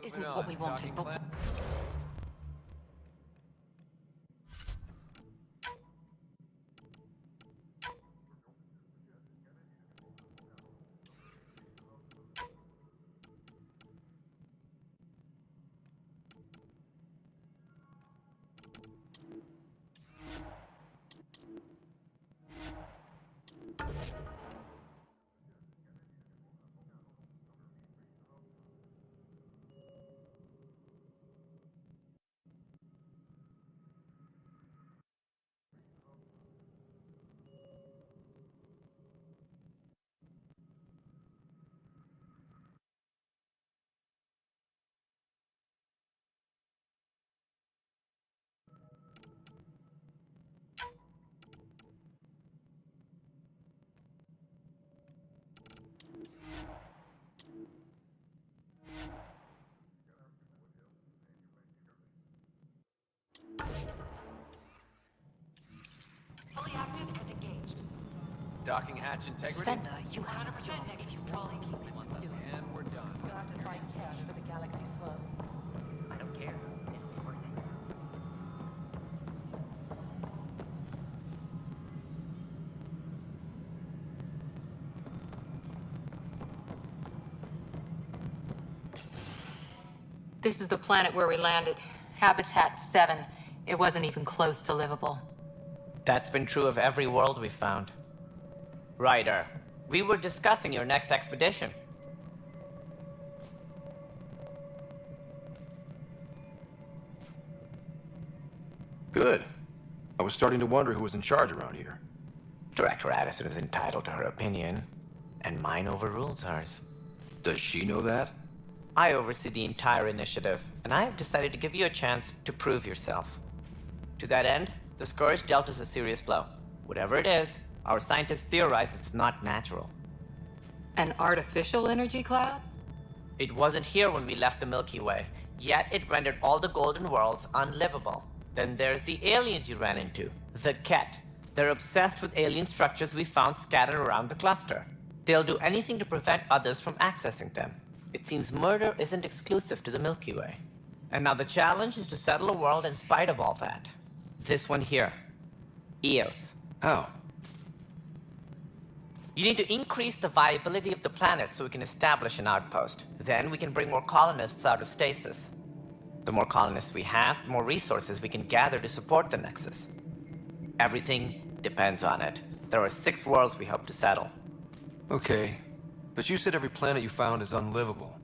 It isn't what we wanted, but... Fully active and engaged. Docking hatch integrity. Spender, you have 100% next to Control. And we're done. You'll have to find cash for the galaxy swells. I don't care. It'll be worth it. This is the planet where we landed. Habitat 7. It wasn't even close to livable. That's been true of every world we've found. Ryder, we were discussing your next expedition. Good. I was starting to wonder who was in charge around here. Director Addison is entitled to her opinion, and mine overrules hers. Does she know that? I oversee the entire initiative, and I have decided to give you a chance to prove yourself. To that end, the Scourge dealt us a serious blow. Whatever it is, our scientists theorize it's not natural. An artificial energy cloud? It wasn't here when we left the Milky Way, yet it rendered all the golden worlds unlivable. Then there's the aliens you ran into, the Ket. They're obsessed with alien structures we found scattered around the cluster. They'll do anything to prevent others from accessing them. It seems murder isn't exclusive to the Milky Way. And now the challenge is to settle a world in spite of all that. This one here. Eos. How? You need to increase the viability of the planet so we can establish an outpost. Then we can bring more colonists out of stasis. The more colonists we have, the more resources we can gather to support the Nexus. Everything depends on it. There are 6 worlds we hope to settle. Okay. But you said every planet you found is unlivable.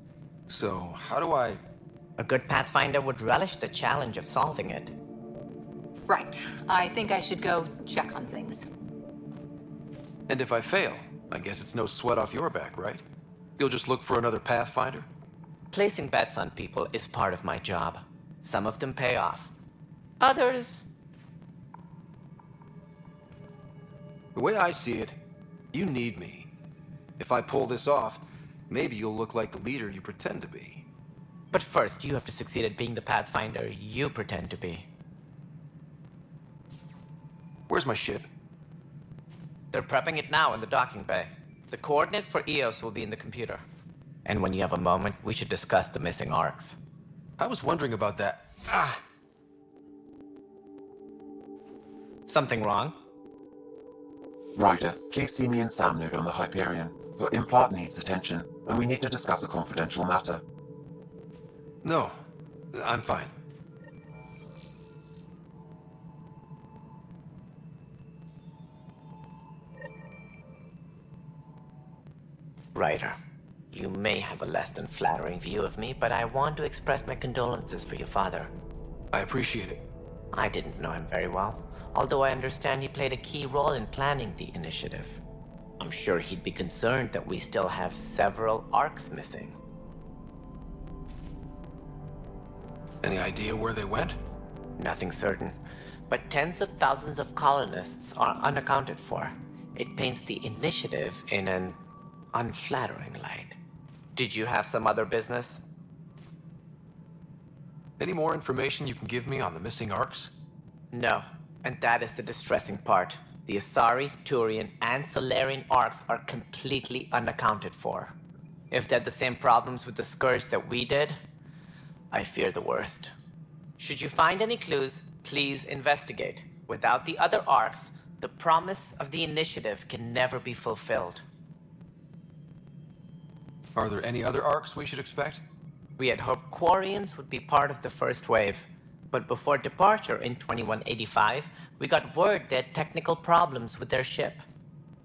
So, how do I... A good Pathfinder would relish the challenge of solving it. Right. I think I should go check on things. And if I fail, I guess it's no sweat off your back, right? You'll just look for another Pathfinder? Placing bets on people is part of my job. Some of them pay off. Others... The way I see it, you need me. If I pull this off, maybe you'll look like the leader you pretend to be. But first, you have to succeed at being the Pathfinder you pretend to be. Where's my ship? They're prepping it now in the docking bay. The coordinates for Eos will be in the computer. And when you have a moment, we should discuss the missing arcs. I was wondering about that. Ah! Something wrong? Ryder, please see me and Sam Node on the Hyperion. Your implant needs attention, and we need to discuss a confidential matter. No, I'm fine. Ryder, you may have a less than flattering view of me, but I want to express my condolences for your father. I appreciate it. I didn't know him very well, although I understand he played a key role in planning the initiative. I'm sure he'd be concerned that we still have several arcs missing. Any idea where they went? Nothing certain, but tens of thousands of colonists are unaccounted for. It paints the initiative in an unflattering light. Did you have some other business? Any more information you can give me on the missing arcs? No, and that is the distressing part. The Asari, Turian, and Solarian arcs are completely unaccounted for. If they had the same problems with the Scourge that we did, I fear the worst. Should you find any clues, please investigate. Without the other arcs, the promise of the initiative can never be fulfilled. Are there any other arcs we should expect? We had hoped Quarians would be part of the first wave, but before departure in 2185, we got word they had technical problems with their ship.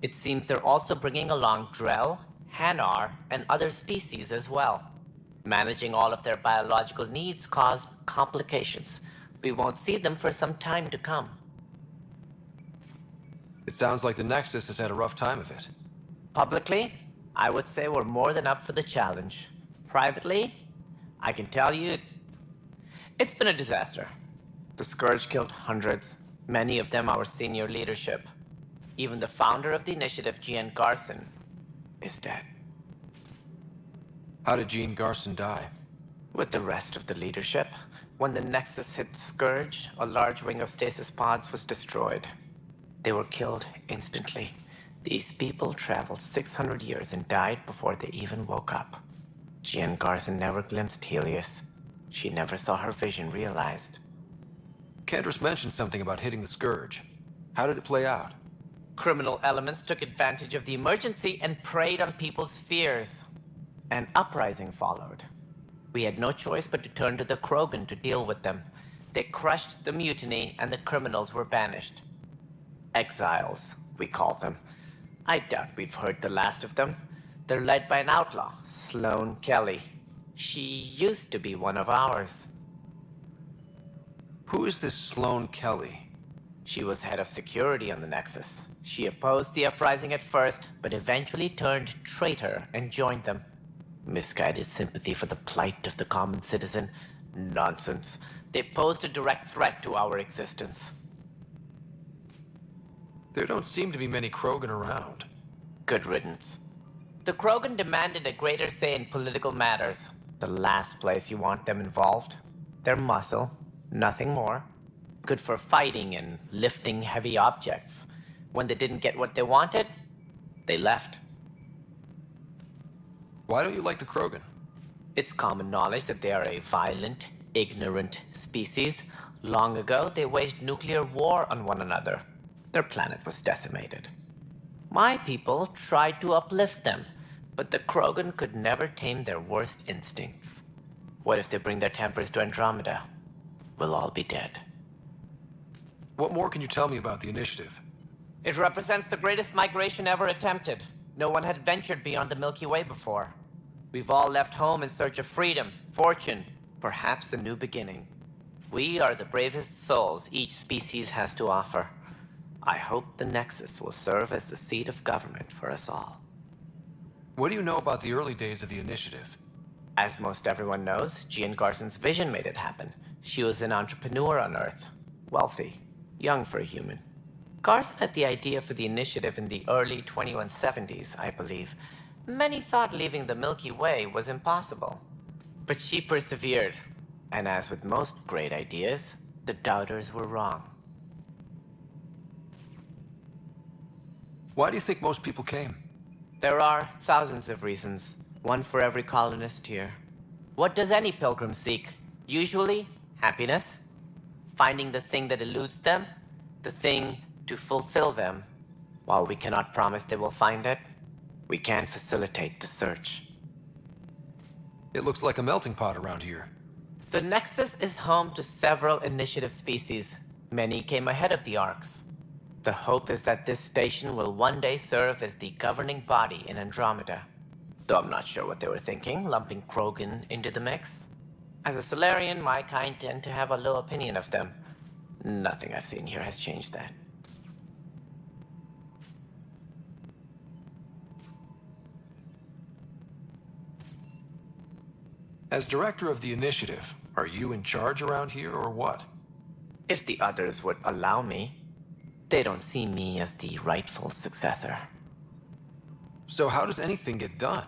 It seems they're also bringing along Drell, Hanar, and other species as well. Managing all of their biological needs caused complications. We won't see them for some time to come. It sounds like the Nexus has had a rough time of it. Publicly, I would say we're more than up for the challenge. Privately, I can tell you, it's been a disaster. The Scourge killed hundreds, many of them our senior leadership. Even the founder of the initiative, Gian Garson, is dead. How did Jean Garson die? With the rest of the leadership, when the Nexus hit the Scourge, a large wing of stasis pods was destroyed. They were killed instantly. These people traveled 600 years and died before they even woke up. Jean Garson never glimpsed Helios. She never saw her vision realized. Cantor's mentioned something about hitting the Scourge. How did it play out? Criminal elements took advantage of the emergency and preyed on people's fears. An uprising followed. We had no choice but to turn to the Krogan to deal with them. They crushed the mutiny and the criminals were banished. Exiles, we call them. I doubt we've heard the last of them. They're led by an outlaw, Sloane Kelly. She used to be one of ours. Who is this Sloane Kelly? She was head of security on the Nexus. She opposed the uprising at first, but eventually turned traitor and joined them. Misguided sympathy for the plight of the common citizen? Nonsense. They posed a direct threat to our existence. There don't seem to be many Krogan around. Good riddance. The Krogan demanded a greater say in political matters. The last place you want them involved. They're muscle, nothing more. Good for fighting and lifting heavy objects. When they didn't get what they wanted, they left. Why don't you like the Krogan? It's common knowledge that they are a violent, ignorant species. Long ago, they waged nuclear war on one another. Their planet was decimated. My people tried to uplift them, but the Krogan could never tame their worst instincts. What if they bring their tempers to Andromeda? We'll all be dead. What more can you tell me about the initiative? It represents the greatest migration ever attempted. No one had ventured beyond the Milky Way before. We've all left home in search of freedom, fortune, perhaps a new beginning. We are the bravest souls each species has to offer. I hope the Nexus will serve as the seat of government for us all. What do you know about the early days of the initiative? As most everyone knows, Jean Garson's vision made it happen. She was an entrepreneur on Earth. Wealthy. Young for a human. Garson had the idea for the initiative in the early 2170s, I believe. Many thought leaving the Milky Way was impossible. But she persevered. And as with most great ideas, the doubters were wrong. Why do you think most people came? There are thousands of reasons, one for every colonist here. What does any pilgrim seek? Usually, happiness. Finding the thing that eludes them, the thing to fulfill them. While we cannot promise they will find it, we can facilitate the search. It looks like a melting pot around here. The Nexus is home to several initiative species. Many came ahead of the Arcs. The hope is that this station will one day serve as the governing body in Andromeda. Though I'm not sure what they were thinking, lumping Krogan into the mix. As a Solarian, my kind tend to have a low opinion of them. Nothing I've seen here has changed that. As director of the initiative, are you in charge around here or what? If the others would allow me, they don't see me as the rightful successor. So how does anything get done?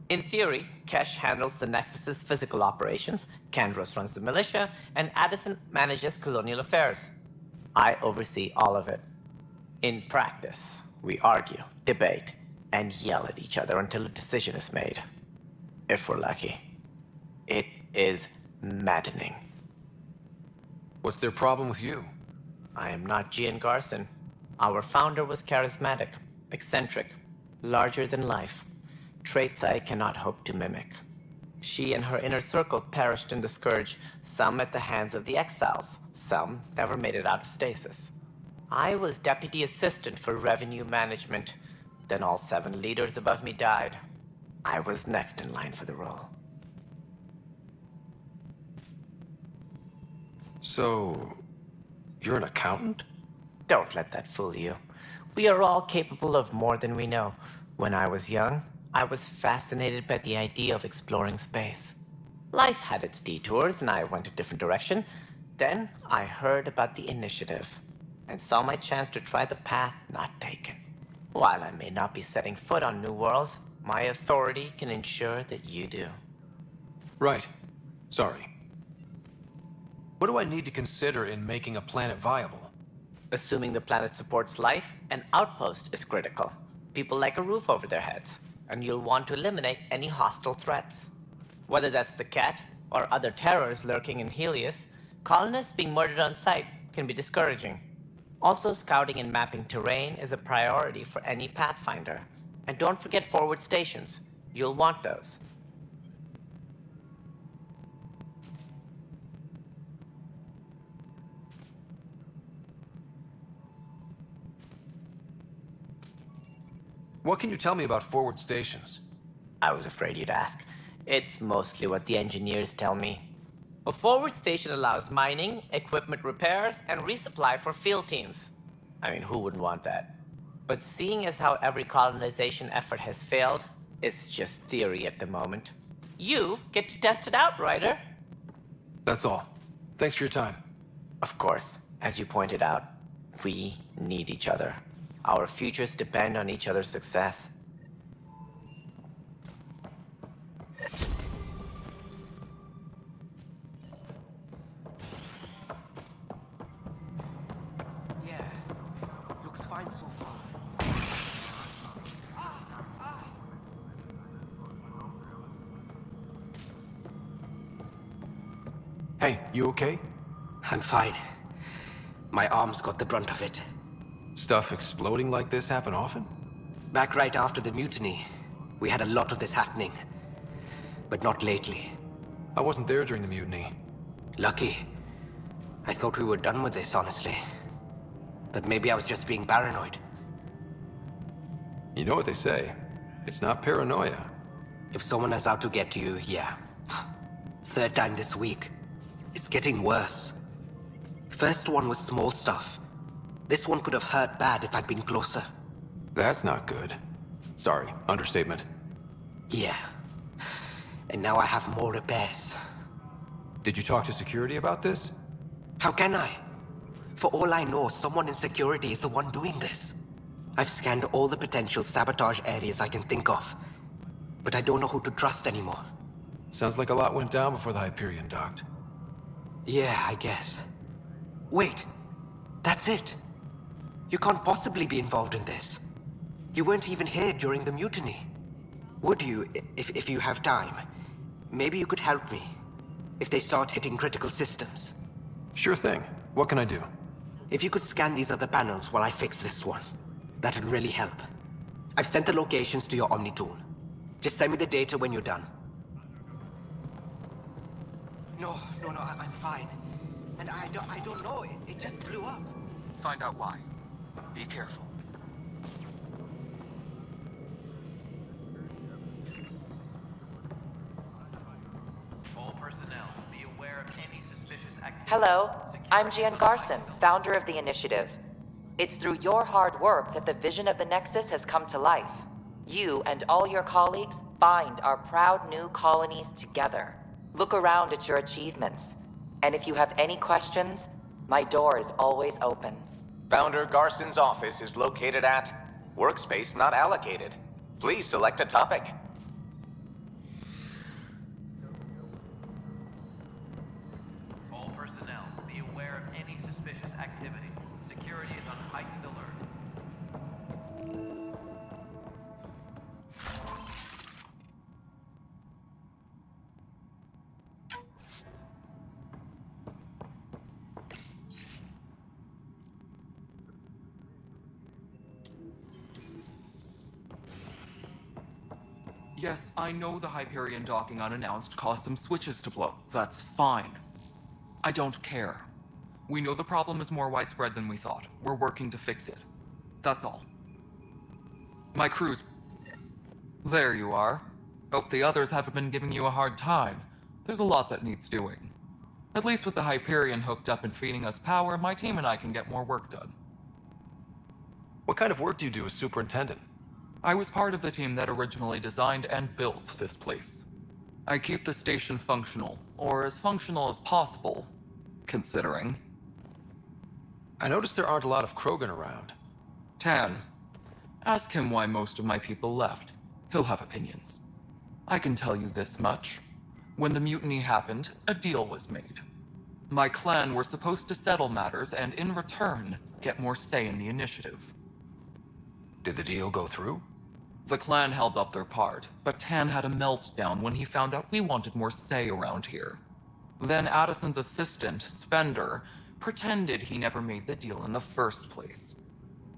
In theory, Kesh handles the Nexus's physical operations, Kandros runs the militia, and Addison manages colonial affairs. I oversee all of it. In practice, we argue, debate, and yell at each other until a decision is made. If we're lucky. It is maddening. What's their problem with you? I am not Gian Garson. Our founder was charismatic, eccentric, larger than life. Traits I cannot hope to mimic. She and her inner circle perished in the Scourge, some at the hands of the Exiles, some never made it out of stasis. I was deputy assistant for revenue management. Then all 7 leaders above me died. I was next in line for the role. So, you're an accountant? Don't let that fool you. We are all capable of more than we know. When I was young, I was fascinated by the idea of exploring space. Life had its detours, and I went a different direction. Then I heard about the initiative, and saw my chance to try the path not taken. While I may not be setting foot on new worlds, my authority can ensure that you do. Right. Sorry. What do I need to consider in making a planet viable? Assuming the planet supports life, an outpost is critical. People like a roof over their heads, and you'll want to eliminate any hostile threats. Whether that's the cat, or other terrors lurking in Helios, colonists being murdered on sight can be discouraging. Also, scouting and mapping terrain is a priority for any Pathfinder. And don't forget forward stations. You'll want those. What can you tell me about forward stations? I was afraid you'd ask. It's mostly what the engineers tell me. A forward station allows mining, equipment repairs, and resupply for field teams. I mean, who wouldn't want that? But seeing as how every colonization effort has failed, it's just theory at the moment. You get to test it out, Ryder. That's all. Thanks for your time. Of course, as you pointed out, we need each other. Our futures depend on each other's success. Yeah. Looks fine so far. Hey, you okay? I'm fine. My arms got the brunt of it. Stuff exploding like this happen often? Back right after the mutiny, we had a lot of this happening. But not lately. I wasn't there during the mutiny. Lucky. I thought we were done with this, honestly. That maybe I was just being paranoid. You know what they say. It's not paranoia. If someone is out to get you, yeah. 3rd time this week. It's getting worse. First one was small stuff. This one could have hurt bad if I'd been closer. That's not good. Sorry, understatement. Yeah. And now I have more repairs. Did you talk to security about this? How can I? For all I know, someone in security is the one doing this. I've scanned all the potential sabotage areas I can think of. But I don't know who to trust anymore. Sounds like a lot went down before the Hyperion docked. Yeah, I guess. Wait. That's it. You can't possibly be involved in this. You weren't even here during the mutiny. Would you, if you have time? Maybe you could help me. If they start hitting critical systems. Sure thing. What can I do? If you could scan these other panels while I fix this one, that'd really help. I've sent the locations to your Omni tool. Just send me the data when you're done. No, I'm fine. And I don't know, it just blew up. Find out why. Be careful. Hello, I'm Jan Garson, founder of the initiative. It's through your hard work that the vision of the Nexus has come to life. You and all your colleagues bind our proud new colonies together. Look around at your achievements. And if you have any questions, my door is always open. Founder Garson's office is located at Workspace Not Allocated. Please select a topic. All personnel, be aware of any suspicious activity. Security is on heightened alert. Yes, I know the Hyperion docking unannounced caused some switches to blow. That's fine. I don't care. We know the problem is more widespread than we thought. We're working to fix it. That's all. My crew's... There you are. Hope the others haven't been giving you a hard time. There's a lot that needs doing. At least with the Hyperion hooked up and feeding us power, my team and I can get more work done. What kind of work do you do as superintendent? I was part of the team that originally designed and built this place. I keep the station functional, or as functional as possible, considering. I noticed there aren't a lot of Krogan around. Tan, ask him why most of my people left. He'll have opinions. I can tell you this much. When the mutiny happened, a deal was made. My clan were supposed to settle matters and, in return, get more say in the initiative. Did the deal go through? The clan held up their part, but Tan had a meltdown when he found out we wanted more say around here. Then Addison's assistant, Spender, pretended he never made the deal in the first place.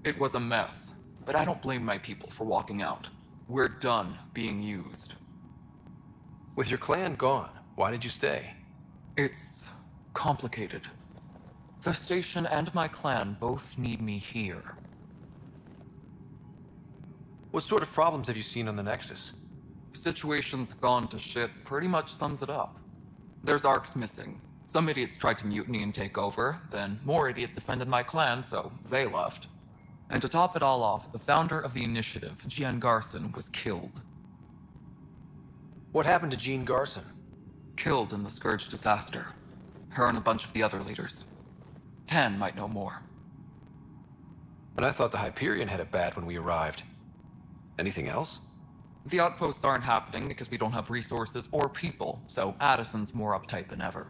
It was a mess, but I don't blame my people for walking out. We're done being used. With your clan gone, why did you stay? It's complicated. The station and my clan both need me here. What sort of problems have you seen on the Nexus? Situation's gone to shit pretty much sums it up. There's arcs missing. Some idiots tried to mutiny and take over, then more idiots offended my clan, so they left. And to top it all off, the founder of the initiative, Jan Garson, was killed. What happened to Jean Garson? Killed in the Scourge disaster. Her and a bunch of the other leaders. Tan might know more. But I thought the Hyperion had it bad when we arrived. Anything else? The outposts aren't happening because we don't have resources or people, so Addison's more uptight than ever.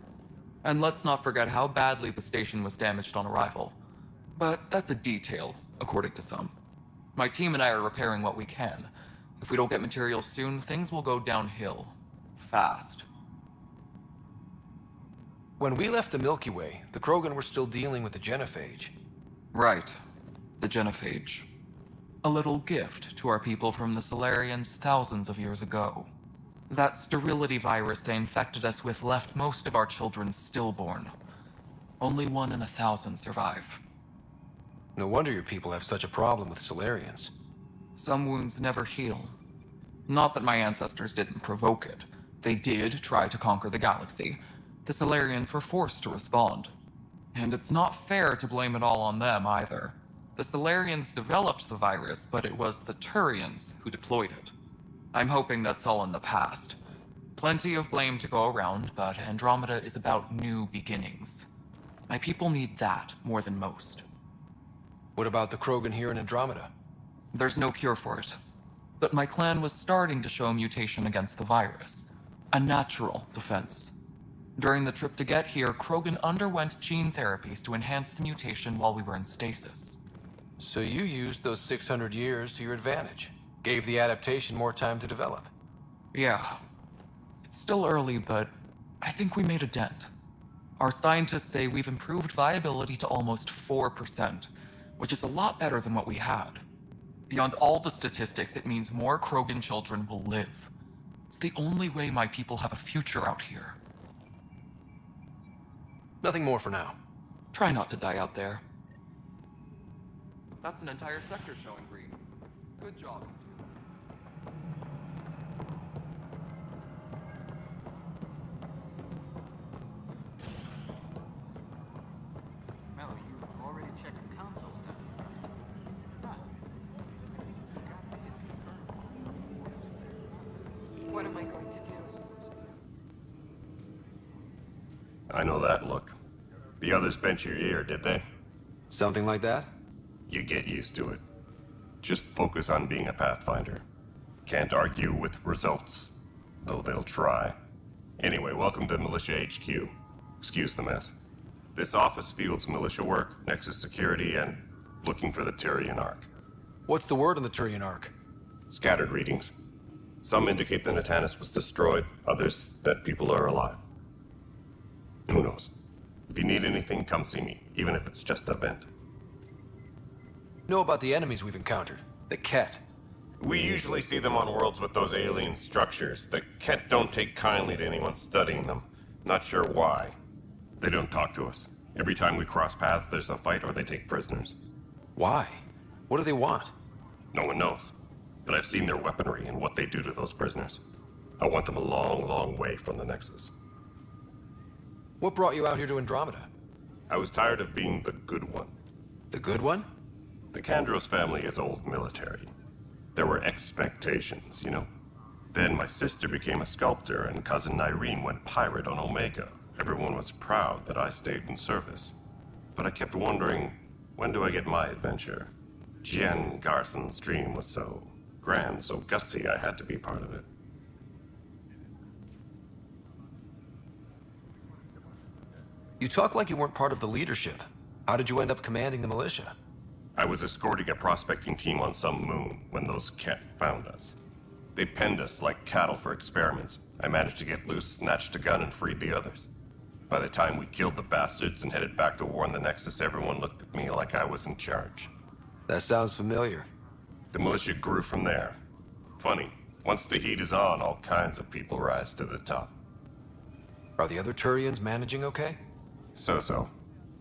And let's not forget how badly the station was damaged on arrival. But that's a detail, according to some. My team and I are repairing what we can. If we don't get materials soon, things will go downhill. Fast. When we left the Milky Way, the Krogan were still dealing with the genophage. Right. The genophage. A little gift to our people from the Solarians thousands of years ago. That sterility virus they infected us with left most of our children stillborn. Only 1 in 1,000 survive. No wonder your people have such a problem with Solarians. Some wounds never heal. Not that my ancestors didn't provoke it. They did try to conquer the galaxy. The Solarians were forced to respond. And it's not fair to blame it all on them either. The Solarians developed the virus, but it was the Turians who deployed it. I'm hoping that's all in the past. Plenty of blame to go around, but Andromeda is about new beginnings. My people need that more than most. What about the Krogan here in Andromeda? There's no cure for it. But my clan was starting to show mutation against the virus. A natural defense. During the trip to get here, Krogan underwent gene therapies to enhance the mutation while we were in stasis. So you used those 600 years to your advantage. Gave the adaptation more time to develop. Yeah. It's still early, but I think we made a dent. Our scientists say we've improved viability to almost 4%, which is a lot better than what we had. Beyond all the statistics, it means more Krogan children will live. It's the only way my people have a future out here. Nothing more for now. Try not to die out there. That's an entire sector showing green. Good job, you two. I know that look. The others bent your ear, did they? Something like that? You get used to it. Just focus on being a Pathfinder. Can't argue with results, though they'll try. Anyway, welcome to Militia HQ. Excuse the mess. This office fields militia work, Nexus security, and looking for the Turian Ark. What's the word on the Turian Ark? Scattered readings. Some indicate the Natanus was destroyed, others that people are alive. Who knows? If you need anything, come see me, even if it's just a vent. Know about the enemies we've encountered? The Ket. We usually see them on worlds with those alien structures. The Ket don't take kindly to anyone studying them. Not sure why. They don't talk to us. Every time we cross paths, there's a fight or they take prisoners. Why? What do they want? No one knows. But I've seen their weaponry and what they do to those prisoners. I want them a long, long way from the Nexus. What brought you out here to Andromeda? I was tired of being the good one. The good one? The Kandros family is old military. There were expectations, you know? Then my sister became a sculptor and cousin Irene went pirate on Omega. Everyone was proud that I stayed in service. But I kept wondering, when do I get my adventure? Jen Garson's dream was so grand, so gutsy, I had to be part of it. You talk like you weren't part of the leadership. How did you end up commanding the militia? I was escorting a prospecting team on some moon when those Ket found us. They penned us like cattle for experiments. I managed to get loose, snatched a gun, and freed the others. By the time we killed the bastards and headed back to war on the Nexus, everyone looked at me like I was in charge. That sounds familiar. The militia grew from there. Funny, once the heat is on, all kinds of people rise to the top. Are the other Turians managing okay? So-so.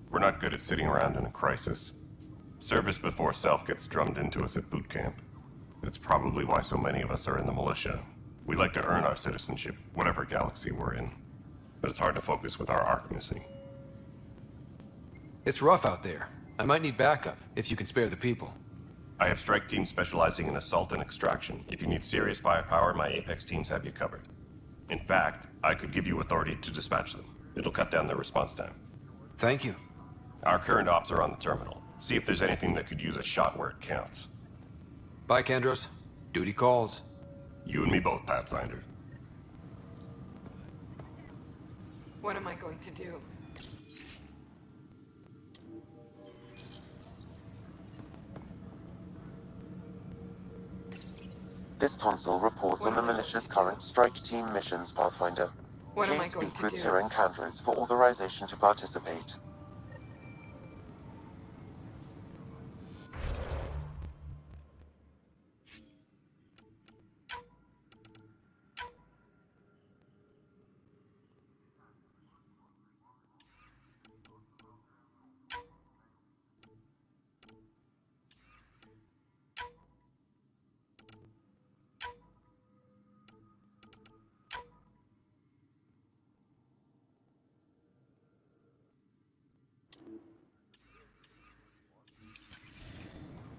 We're not good at sitting around in a crisis. Service before self gets drummed into us at boot camp. That's probably why so many of us are in the militia. We like to earn our citizenship, whatever galaxy we're in. But it's hard to focus with our arc missing. It's rough out there. I might need backup, if you can spare the people. I have strike teams specializing in assault and extraction. If you need serious firepower, my Apex teams have you covered. In fact, I could give you authority to dispatch them. It'll cut down their response time. Thank you. Our current ops are on the terminal. See if there's anything that could use a shot where it counts. Bye, Kandros. Duty calls. You and me both, Pathfinder. What am I going to do? This console reports on the militia's current strike team missions, Pathfinder. What am I Please going speak to with do? Tyrion Kandros for authorization to participate.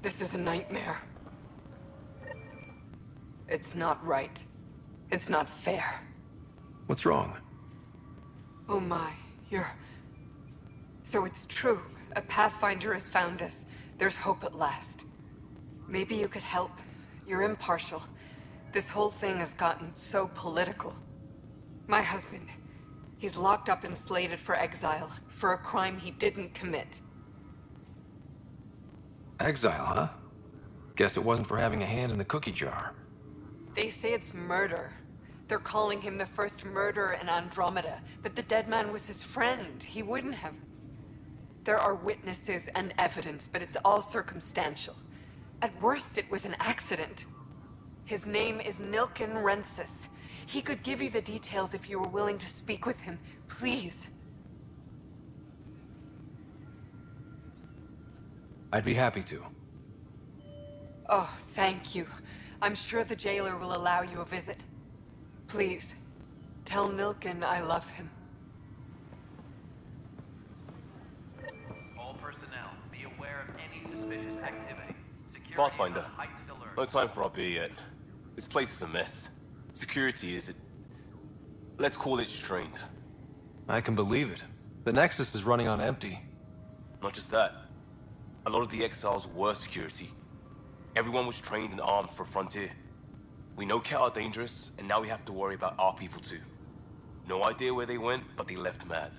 This is a nightmare. It's not right. It's not fair. What's wrong? Oh my, So it's true. A Pathfinder has found us. There's hope at last. Maybe you could help. You're impartial. This whole thing has gotten so political. My husband, he's locked up and slated for exile for a crime he didn't commit. Exile, huh? Guess it wasn't for having a hand in the cookie jar. They say it's murder. They're calling him the first murderer in Andromeda, but the dead man was his friend. He wouldn't have. There are witnesses and evidence, but it's all circumstantial. At worst, it was an accident. His name is Nilken Rensis. He could give you the details if you were willing to speak with him. Please. I'd be happy to. Oh, thank you. I'm sure the jailer will allow you a visit. Please, tell Nilken I love him. All personnel, be aware of any suspicious activity. Security is Pathfinder, on heightened alert. no time for our beer yet. This place is a mess. Security is, let's call it strained. I can believe it. The Nexus is running on empty. Not just that. A lot of the exiles were security. Everyone was trained and armed for Frontier. We know Cat are dangerous, and now we have to worry about our people too. No idea where they went, but they left mad.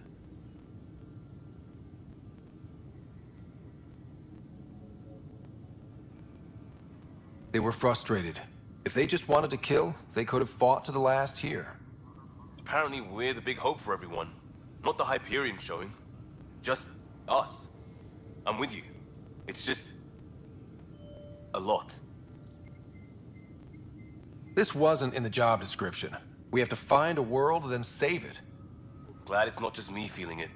They were frustrated. If they just wanted to kill, they could have fought to the last here. Apparently we're the big hope for everyone. Not the Hyperion showing. Just us. I'm with you. It's just... a lot. This wasn't in the job description. We have to find a world, then save it. Glad it's not just me feeling it.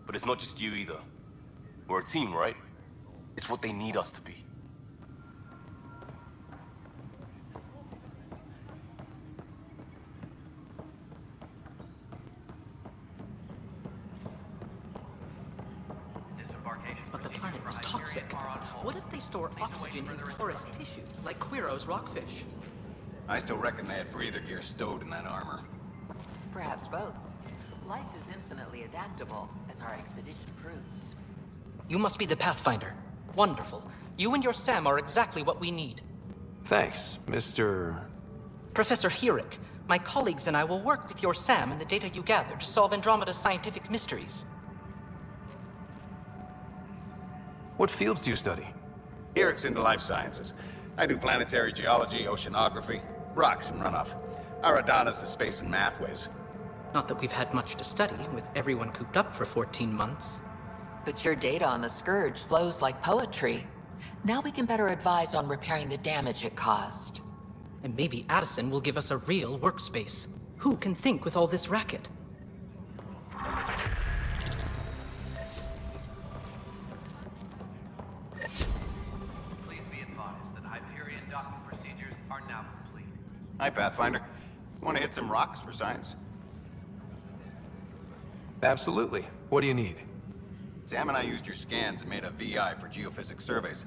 But it's not just you either. We're a team, right? It's what they need us to be. But the planet was toxic. What if they store oxygen in porous tissue, like Quiro's rockfish? I still reckon they had breather gear stowed in that armor. Perhaps both. Life is infinitely adaptable, as our expedition proves. You must be the Pathfinder. Wonderful. You and your Sam are exactly what we need. Thanks, Mr... Professor Herrick, my colleagues and I will work with your Sam and the data you gather to solve Andromeda's scientific mysteries. What fields do you study? Herrick's into life sciences. I do planetary geology, oceanography, rocks and runoff. Aradana's the space and math whiz. Not that we've had much to study, with everyone cooped up for 14 months. But your data on the Scourge flows like poetry. Now we can better advise on repairing the damage it caused. And maybe Addison will give us a real workspace. Who can think with all this racket? Please be advised that Hyperion docking procedures are now complete. Hi, Pathfinder. Want to hit some rocks for science? Absolutely. What do you need? Sam and I used your scans and made a VI for geophysics surveys.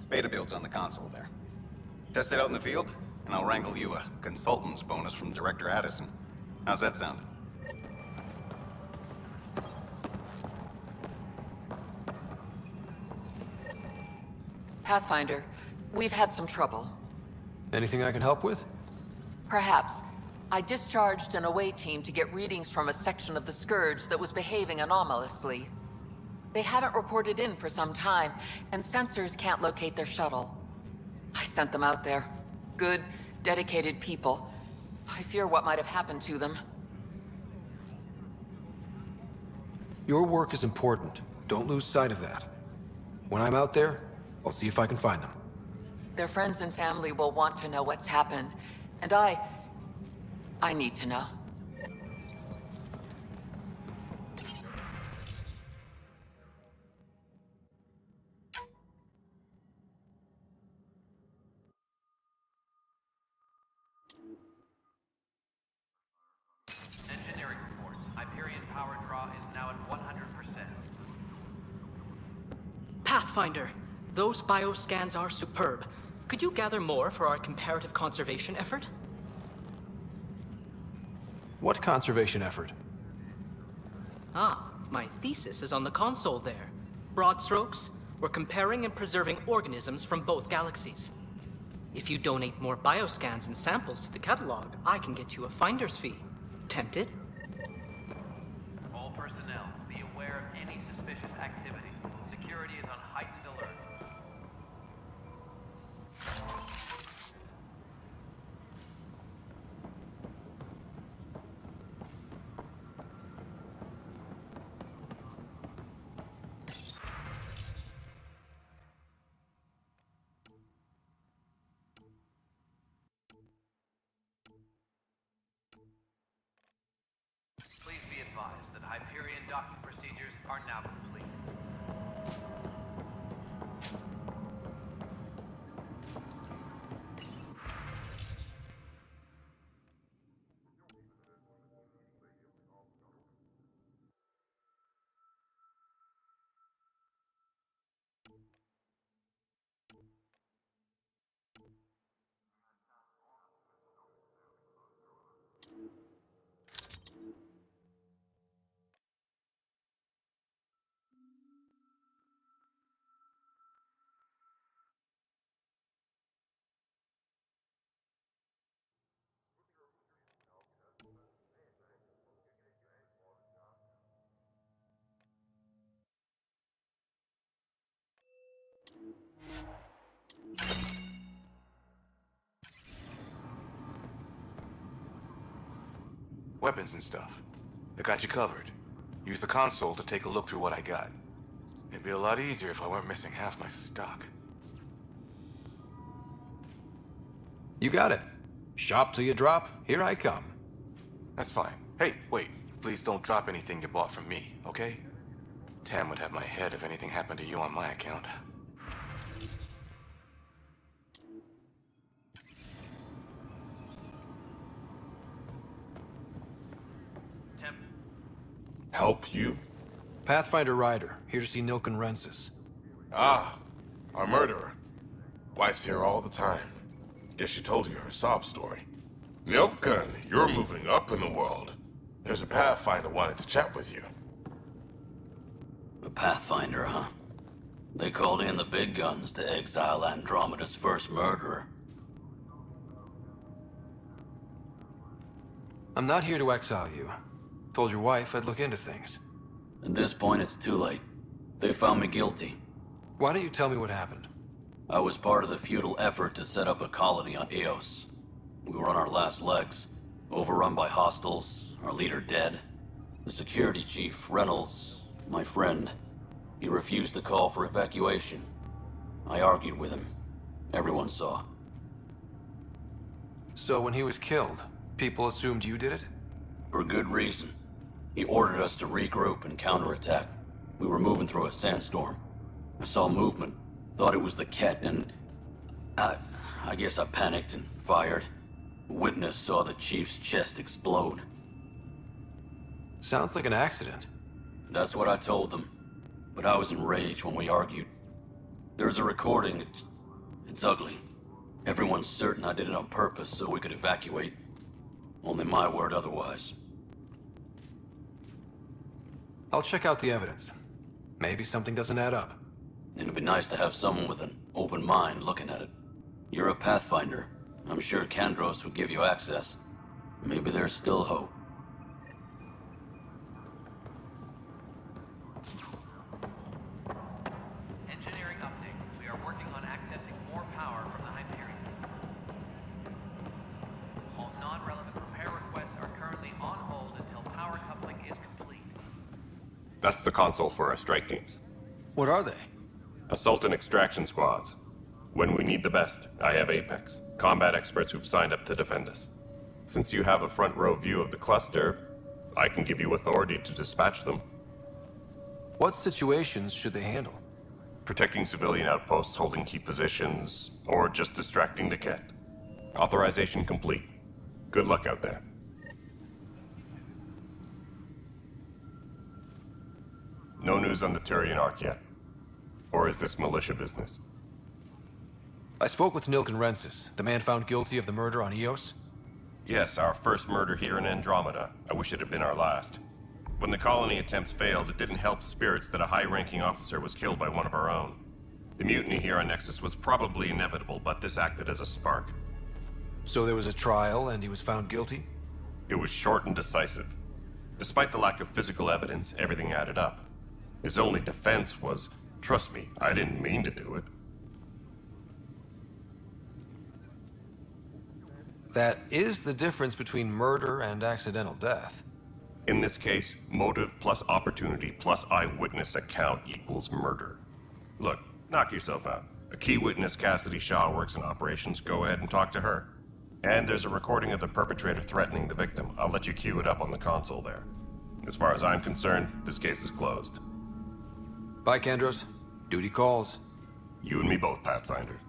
Beta builds on the console there. Test it out in the field, and I'll wrangle you a consultant's bonus from Director Addison. How's that sound? Pathfinder, we've had some trouble. Anything I can help with? Perhaps. I discharged an away team to get readings from a section of the Scourge that was behaving anomalously. They haven't reported in for some time, and sensors can't locate their shuttle. I sent them out there. Good, dedicated people. I fear what might have happened to them. Your work is important. Don't lose sight of that. When I'm out there, I'll see if I can find them. Their friends and family will want to know what's happened, and I need to know. Engineering reports. Hyperion power draw is now at 100%. Pathfinder, those bioscans are superb. Could you gather more for our comparative conservation effort? What conservation effort? Ah, my thesis is on the console there. Broad strokes, we're comparing and preserving organisms from both galaxies. If you donate more bioscans and samples to the catalog, I can get you a finder's fee. Tempted? All personnel, be aware of any suspicious activity. Security is on heightened alert. Please be advised that Hyperion docking procedures are now complete. weapons and stuff. I got you covered. Use the console to take a look through what I got. It'd be a lot easier if I weren't missing half my stock. You got it. Shop till you drop, here I come. That's fine. Hey, wait. Please don't drop anything you bought from me, okay? Tam would have my head if anything happened to you on my account. Help you? Pathfinder Ryder, here to see Nilken Rensis. Ah, our murderer. Wife's here all the time. Guess she told you her sob story. Nilken, you're moving up in the world. There's a Pathfinder wanted to chat with you. A Pathfinder, huh? They called in the big guns to exile Andromeda's first murderer. I'm not here to exile you. Told your wife I'd look into things. At this point, it's too late. They found me guilty. Why don't you tell me what happened? I was part of the futile effort to set up a colony on Eos. We were on our last legs, overrun by hostiles, our leader dead. The security chief, Reynolds, my friend, he refused to call for evacuation. I argued with him. Everyone saw. So when he was killed, people assumed you did it? For good reason. He ordered us to regroup and counterattack. We were moving through a sandstorm. I saw movement, thought it was the Ket, and I guess I panicked and fired. A witness saw the chief's chest explode. Sounds like an accident. That's what I told them. But I was enraged when we argued. There's a recording. It's ugly. Everyone's certain I did it on purpose so we could evacuate. Only my word otherwise. I'll check out the evidence. Maybe something doesn't add up. It'd be nice to have someone with an open mind looking at it. You're a Pathfinder. I'm sure Kandros would give you access. Maybe there's still hope. Engineering update. We are working on accessing more power from the Hyperion. All non-relevant repair requests are currently on hold until power coupling is complete. That's the console for our strike teams. What are they? Assault and extraction squads. When we need the best, I have Apex, combat experts who've signed up to defend us. Since you have a front row view of the cluster, I can give you authority to dispatch them. What situations should they handle? Protecting civilian outposts holding key positions, or just distracting the Ket. Authorization complete. Good luck out there. No news on the Turian Ark yet. Or is this militia business? I spoke with Nilken Rensis, the man found guilty of the murder on Eos. Yes, our first murder here in Andromeda. I wish it had been our last. When the colony attempts failed, it didn't help spirits that a high-ranking officer was killed by one of our own. The mutiny here on Nexus was probably inevitable, but this acted as a spark. So there was a trial and he was found guilty? It was short and decisive. Despite the lack of physical evidence, everything added up. His only defense was, trust me, I didn't mean to do it. That is the difference between murder and accidental death. In this case, motive plus opportunity plus eyewitness account equals murder. Look, knock yourself out. A key witness, Cassidy Shaw, works in operations. Go ahead and talk to her. And there's a recording of the perpetrator threatening the victim. I'll let you cue it up on the console there. As far as I'm concerned, this case is closed. Bye, Kandros. Duty calls. You and me both, Pathfinder.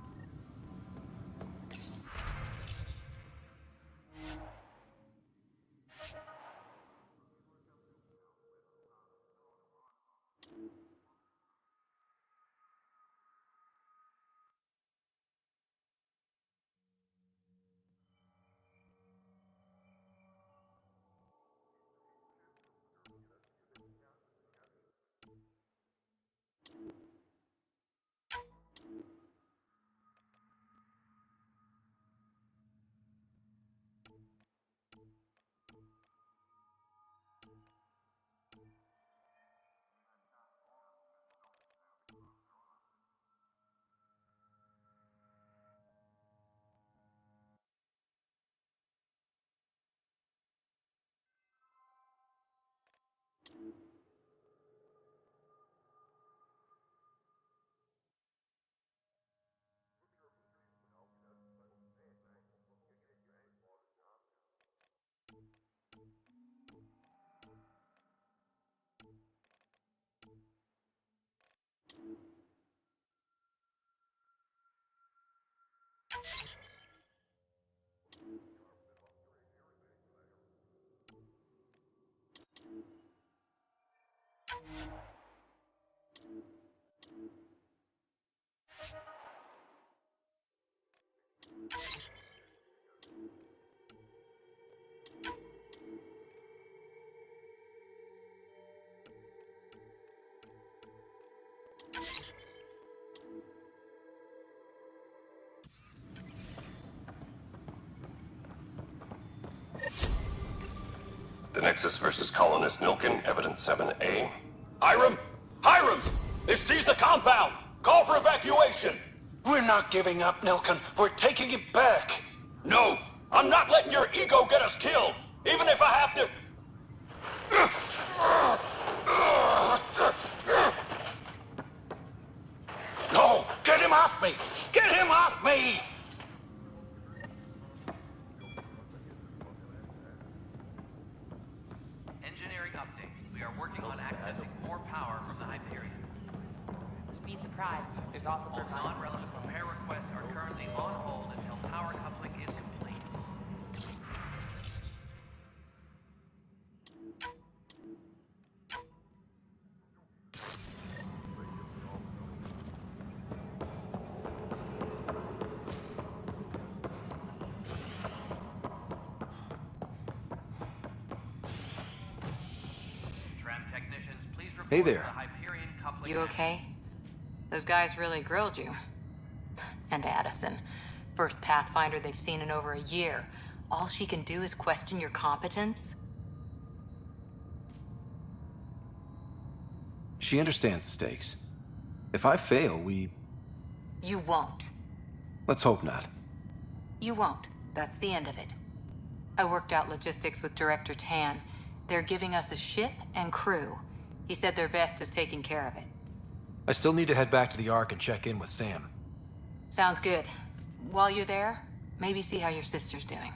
Nexus versus Colonist Nilkin, Evidence 7A. Hiram! Hiram! They've seized the compound! Call for evacuation! We're not giving up, Nilkin. We're taking it back. No! I'm not letting your ego get us killed! Even if I have to... No! Get him off me! Get him off me! Engineering update. We are working on accessing more power from the Hyperion. Be surprised. There's also All non-relevant repair requests are currently on hold until power coupling is complete. Tram technicians, please report Hey to there. the Hyperion coupling. You okay? Those guys really grilled you. And Addison. First Pathfinder they've seen in over a year. All she can do is question your competence? She understands the stakes. If I fail, we... You won't. Let's hope not. You won't. That's the end of it. I worked out logistics with Director Tan. They're giving us a ship and crew. He said their best is taking care of it. I still need to head back to the Ark and check in with Sam. Sounds good. While you're there, maybe see how your sister's doing.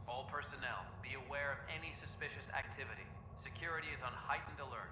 All personnel, be aware of any suspicious activity. Security is on heightened alert.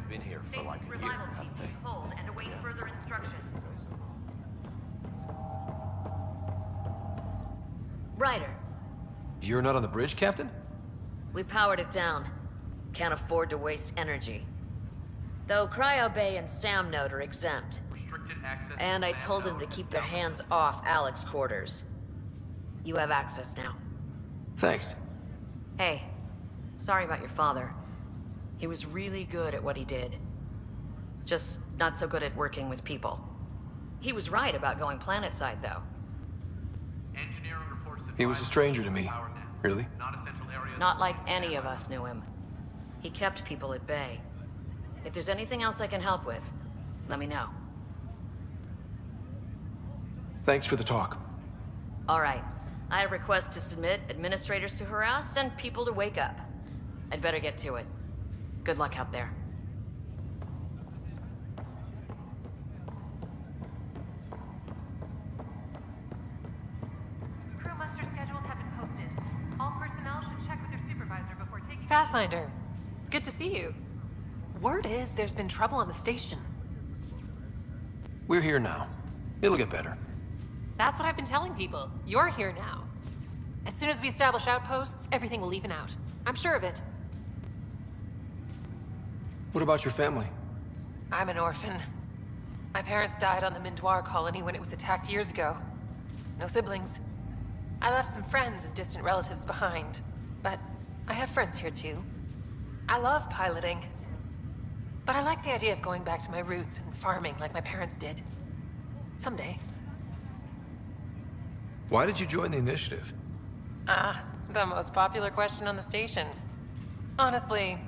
Been here for like a year, haven't they? Hold and await further instructions. Ryder, You're not on the bridge, Captain? we powered it down. Can't afford to waste energy. Though Cryo Bay and Sam Node are exempt. Restricted access. And I told them to keep their hands off Alec's quarters. You have access now. Thanks. Hey, sorry about your father. He was really good at what he did. Just not so good at working with people. He was right about going planetside, though. Engineering reports that He was a stranger to me. Really? Not like any of us knew him. He kept people at bay. If there's anything else I can help with, let me know. Thanks for the talk. All right. I have requests to submit, administrators to harass, and people to wake up. I'd better get to it. Good luck out there. Crew muster schedules have been posted. All personnel should check with their supervisor before taking... Pathfinder, good to see you. Word is there's been trouble on the station. We're here now. It'll get better. That's what I've been telling people. You're here now. As soon as we establish outposts, everything will even out. I'm sure of it. What about your family? I'm an orphan. My parents died on the Mindoir colony when it was attacked years ago. No siblings. I left some friends and distant relatives behind, but I have friends here too. I love piloting, but I like the idea of going back to my roots and farming like my parents did. Someday. Why did you join the initiative? The most popular question on the station. Honestly,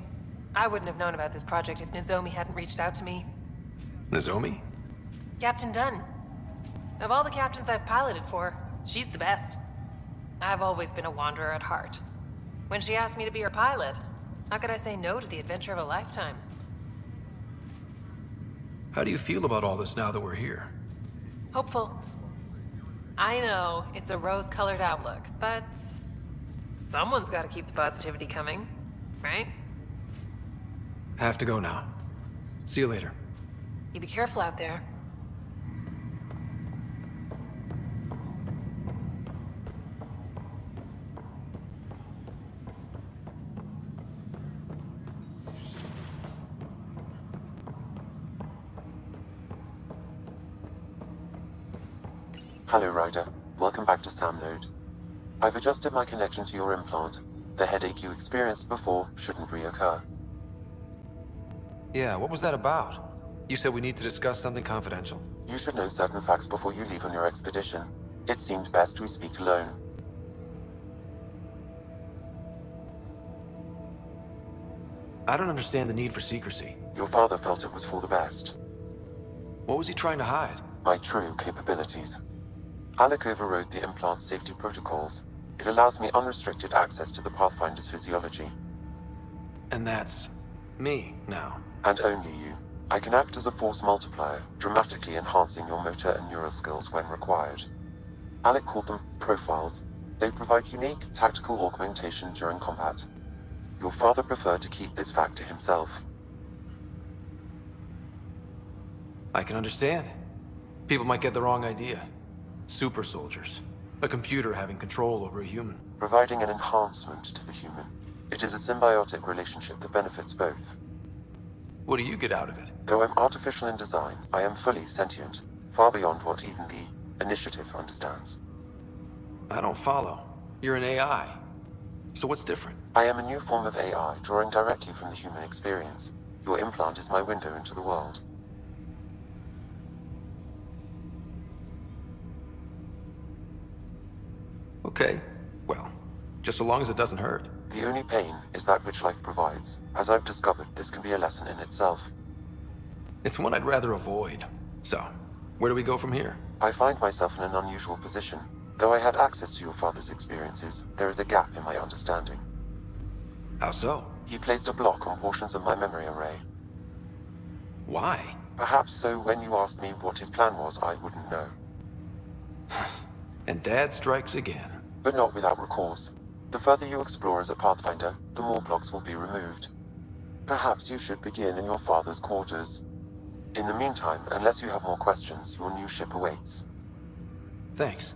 I wouldn't have known about this project if Nozomi hadn't reached out to me. Nozomi? Captain Dunn. Of all the captains I've piloted for, she's the best. I've always been a wanderer at heart. When she asked me to be her pilot, how could I say no to the adventure of a lifetime? How do you feel about all this now that we're here? Hopeful. I know, it's a rose-colored outlook, but someone's got to keep the positivity coming, right? Have to go now. See you later. You be careful out there. Hello, Ryder. Welcome back to Sam Node. I've adjusted my connection to your implant. The headache you experienced before shouldn't reoccur. Yeah, what was that about? You said we need to discuss something confidential. You should know certain facts before you leave on your expedition. It seemed best we speak alone. I don't understand the need for secrecy. Your father felt it was for the best. What was he trying to hide? My true capabilities. Alec overrode the implant's safety protocols. It allows me unrestricted access to the Pathfinder's physiology. And that's me now. And only you. I can act as a force multiplier, dramatically enhancing your motor and neural skills when required. Alec called them profiles. They provide unique tactical augmentation during combat. Your father preferred to keep this fact to himself. I can understand. People might get the wrong idea. Super soldiers. A computer having control over a human. Providing an enhancement to the human. It is a symbiotic relationship that benefits both. What do you get out of it? Though I'm artificial in design, I am fully sentient, far beyond what even the Initiative understands. I don't follow. You're an AI. So what's different? I am a new form of AI, drawing directly from the human experience. Your implant is my window into the world. Okay. Well, just so long as it doesn't hurt. The only pain is that which life provides. As I've discovered, this can be a lesson in itself. It's one I'd rather avoid. So, where do we go from here? I find myself in an unusual position. Though I had access to your father's experiences, there is a gap in my understanding. How so? He placed a block on portions of my memory array. Why? Perhaps so when you asked me what his plan was, I wouldn't know. And Dad strikes again. But not without recourse. The further you explore as a Pathfinder, the more blocks will be removed. Perhaps you should begin in your father's quarters. In the meantime, unless you have more questions, your new ship awaits. Thanks.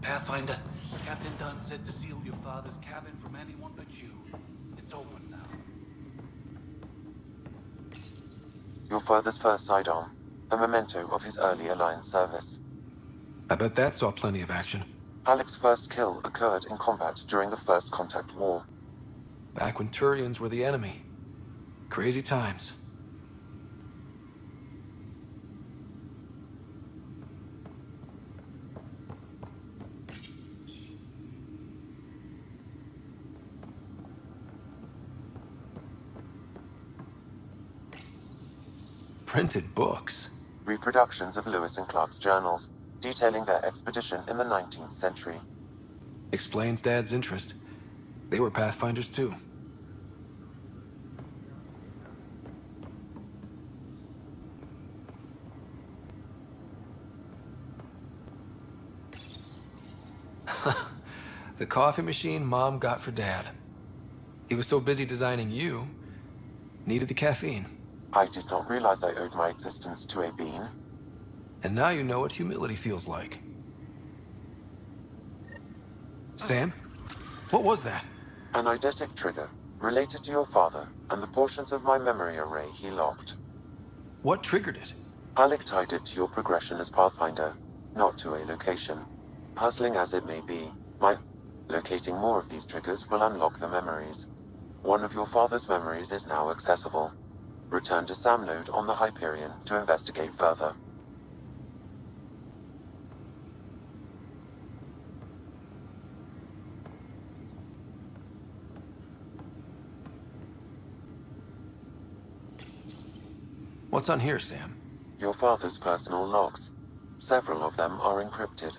Pathfinder, Captain Dunn said to seal your father's cabin from anyone but you. It's open now. Your father's first sidearm, a memento of his early Alliance service. I bet that saw plenty of action. Alec's first kill occurred in combat during the First Contact War. Back when Turians were the enemy. Crazy times. Printed books. Reproductions of Lewis and Clark's journals, detailing their expedition in the 19th century. Explains Dad's interest. They were Pathfinders too. The coffee machine Mom got for Dad. He was so busy designing you, needed the caffeine. I did not realize I owed my existence to a bean. And now you know what humility feels like. Sam? What was that? An eidetic trigger, related to your father, and the portions of my memory array he locked. What triggered it? Alec tied it to your progression as Pathfinder, not to a location. Puzzling as it may be, locating more of these triggers will unlock the memories. One of your father's memories is now accessible. Return to Sam Node on the Hyperion to investigate further. What's on here, Sam? Your father's personal logs. Several of them are encrypted.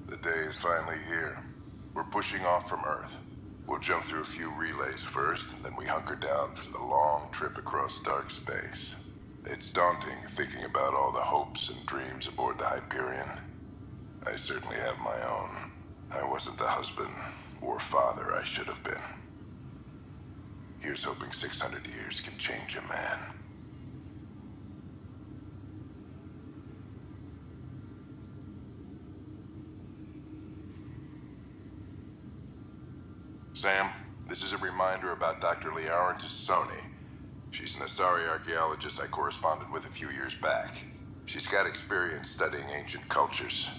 The day is finally here. We're pushing off from Earth. We'll jump through a few relays first, and then we hunker down for the long trip across dark space. It's daunting thinking about all the hopes and dreams aboard the Hyperion. I certainly have my own. I wasn't the husband or father I should have been. Here's hoping 600 years can change a man. Sam, this is a reminder about Dr. Liara Tassoni. She's an Asari archaeologist I corresponded with a few years back. She's got experience studying ancient cultures.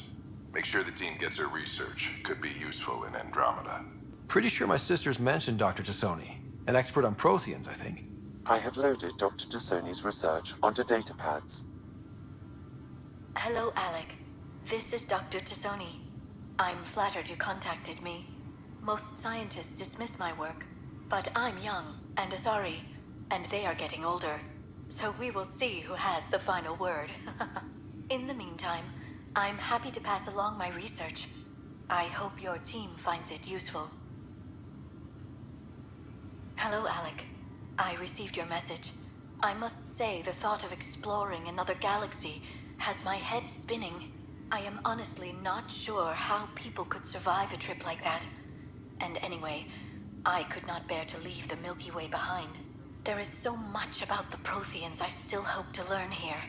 Make sure the team gets her research. Could be useful in Andromeda. Pretty sure my sisters mentioned Dr. Tassoni. An expert on Protheans, I think. I have loaded Dr. Tassoni's research onto datapads. Hello, Alec. This is Dr. Tassoni. I'm flattered you contacted me. Most scientists dismiss my work, but I'm young and Asari, and they are getting older. So we will see who has the final word. In the meantime, I'm happy to pass along my research. I hope your team finds it useful. Hello, Alec. I received your message. I must say the thought of exploring another galaxy has my head spinning. I am honestly not sure how people could survive a trip like that. And anyway, I could not bear to leave the Milky Way behind. There is so much about the Protheans I still hope to learn here.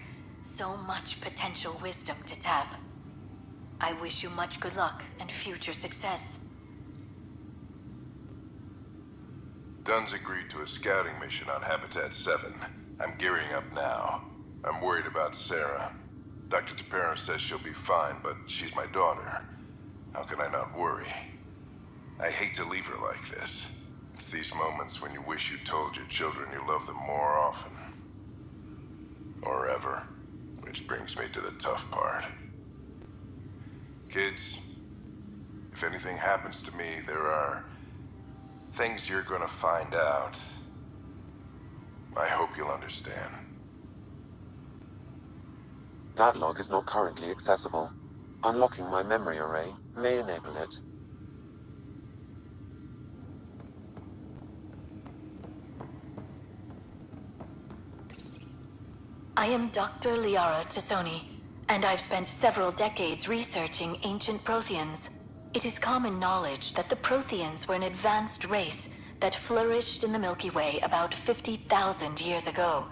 So much potential wisdom to tap. I wish you much good luck and future success. Dunn's agreed to a scouting mission on Habitat 7. I'm gearing up now. I'm worried about Sarah. Dr. Tapero says she'll be fine, but she's my daughter. How can I not worry? I hate to leave her like this. It's these moments when you wish you told your children you love them more often. Or ever. Which brings me to the tough part. Kids, if anything happens to me, there are things you're gonna find out. I hope you'll understand. That log is not currently accessible. Unlocking my memory array may enable it. I am Dr. Liara Tassoni, and I've spent several decades researching ancient Protheans. It is common knowledge that the Protheans were an advanced race that flourished in the Milky Way about 50,000 years ago,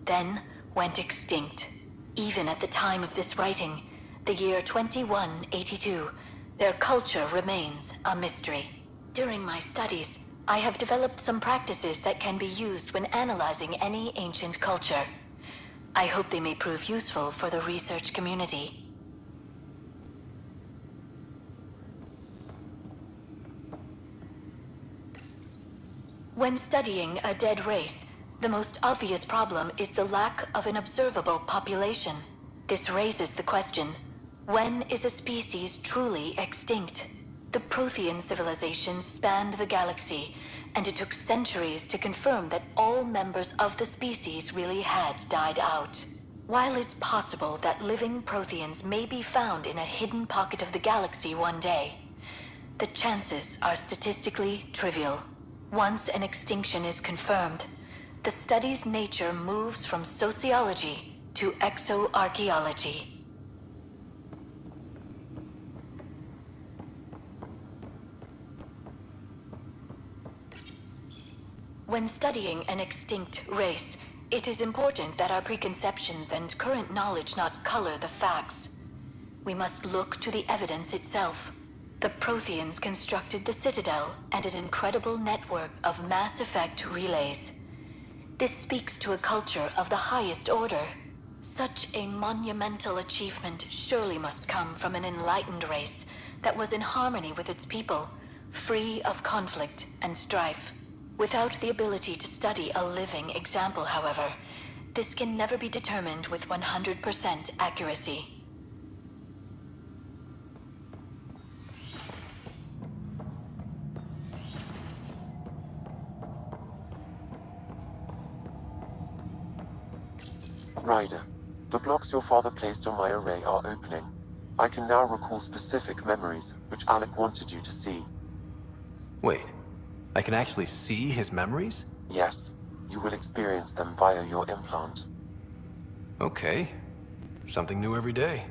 then went extinct. Even at the time of this writing, the year 2182, their culture remains a mystery. During my studies, I have developed some practices that can be used when analyzing any ancient culture. I hope they may prove useful for the research community. When studying a dead race, the most obvious problem is the lack of an observable population. This raises the question, when is a species truly extinct? The Prothean civilization spanned the galaxy, and it took centuries to confirm that all members of the species really had died out. While it's possible that living Protheans may be found in a hidden pocket of the galaxy one day, the chances are statistically trivial. Once an extinction is confirmed, the study's nature moves from sociology to exoarchaeology. When studying an extinct race, it is important that our preconceptions and current knowledge not color the facts. We must look to the evidence itself. The Protheans constructed the Citadel and an incredible network of mass effect relays. This speaks to a culture of the highest order. Such a monumental achievement surely must come from an enlightened race that was in harmony with its people, free of conflict and strife. Without the ability to study a living example, however, this can never be determined with 100% accuracy. Ryder, the blocks your father placed on my array are opening. I can now recall specific memories, which Alec wanted you to see. Wait, I can actually see his memories? Yes, you will experience them via your implant. Okay. Something new every day.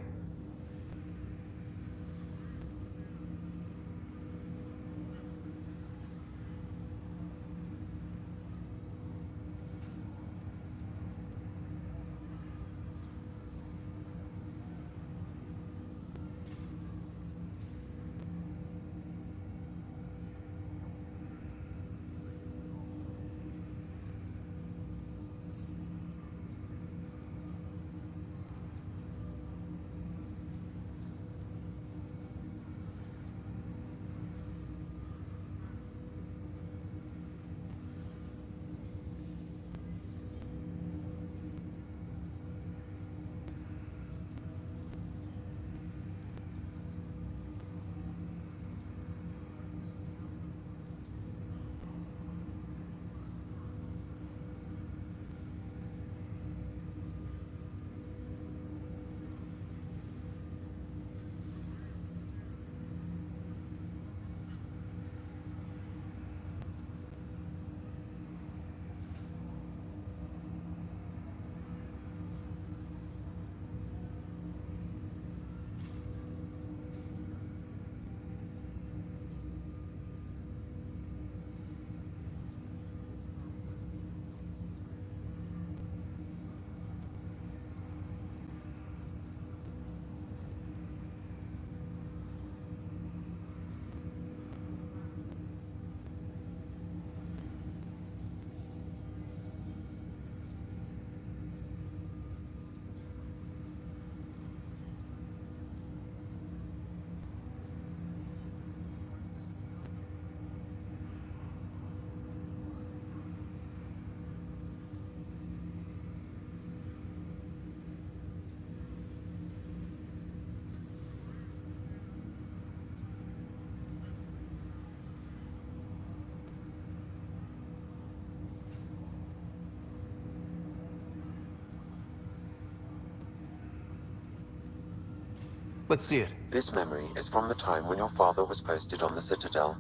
Let's see it. This memory is from the time when your father was posted on the Citadel.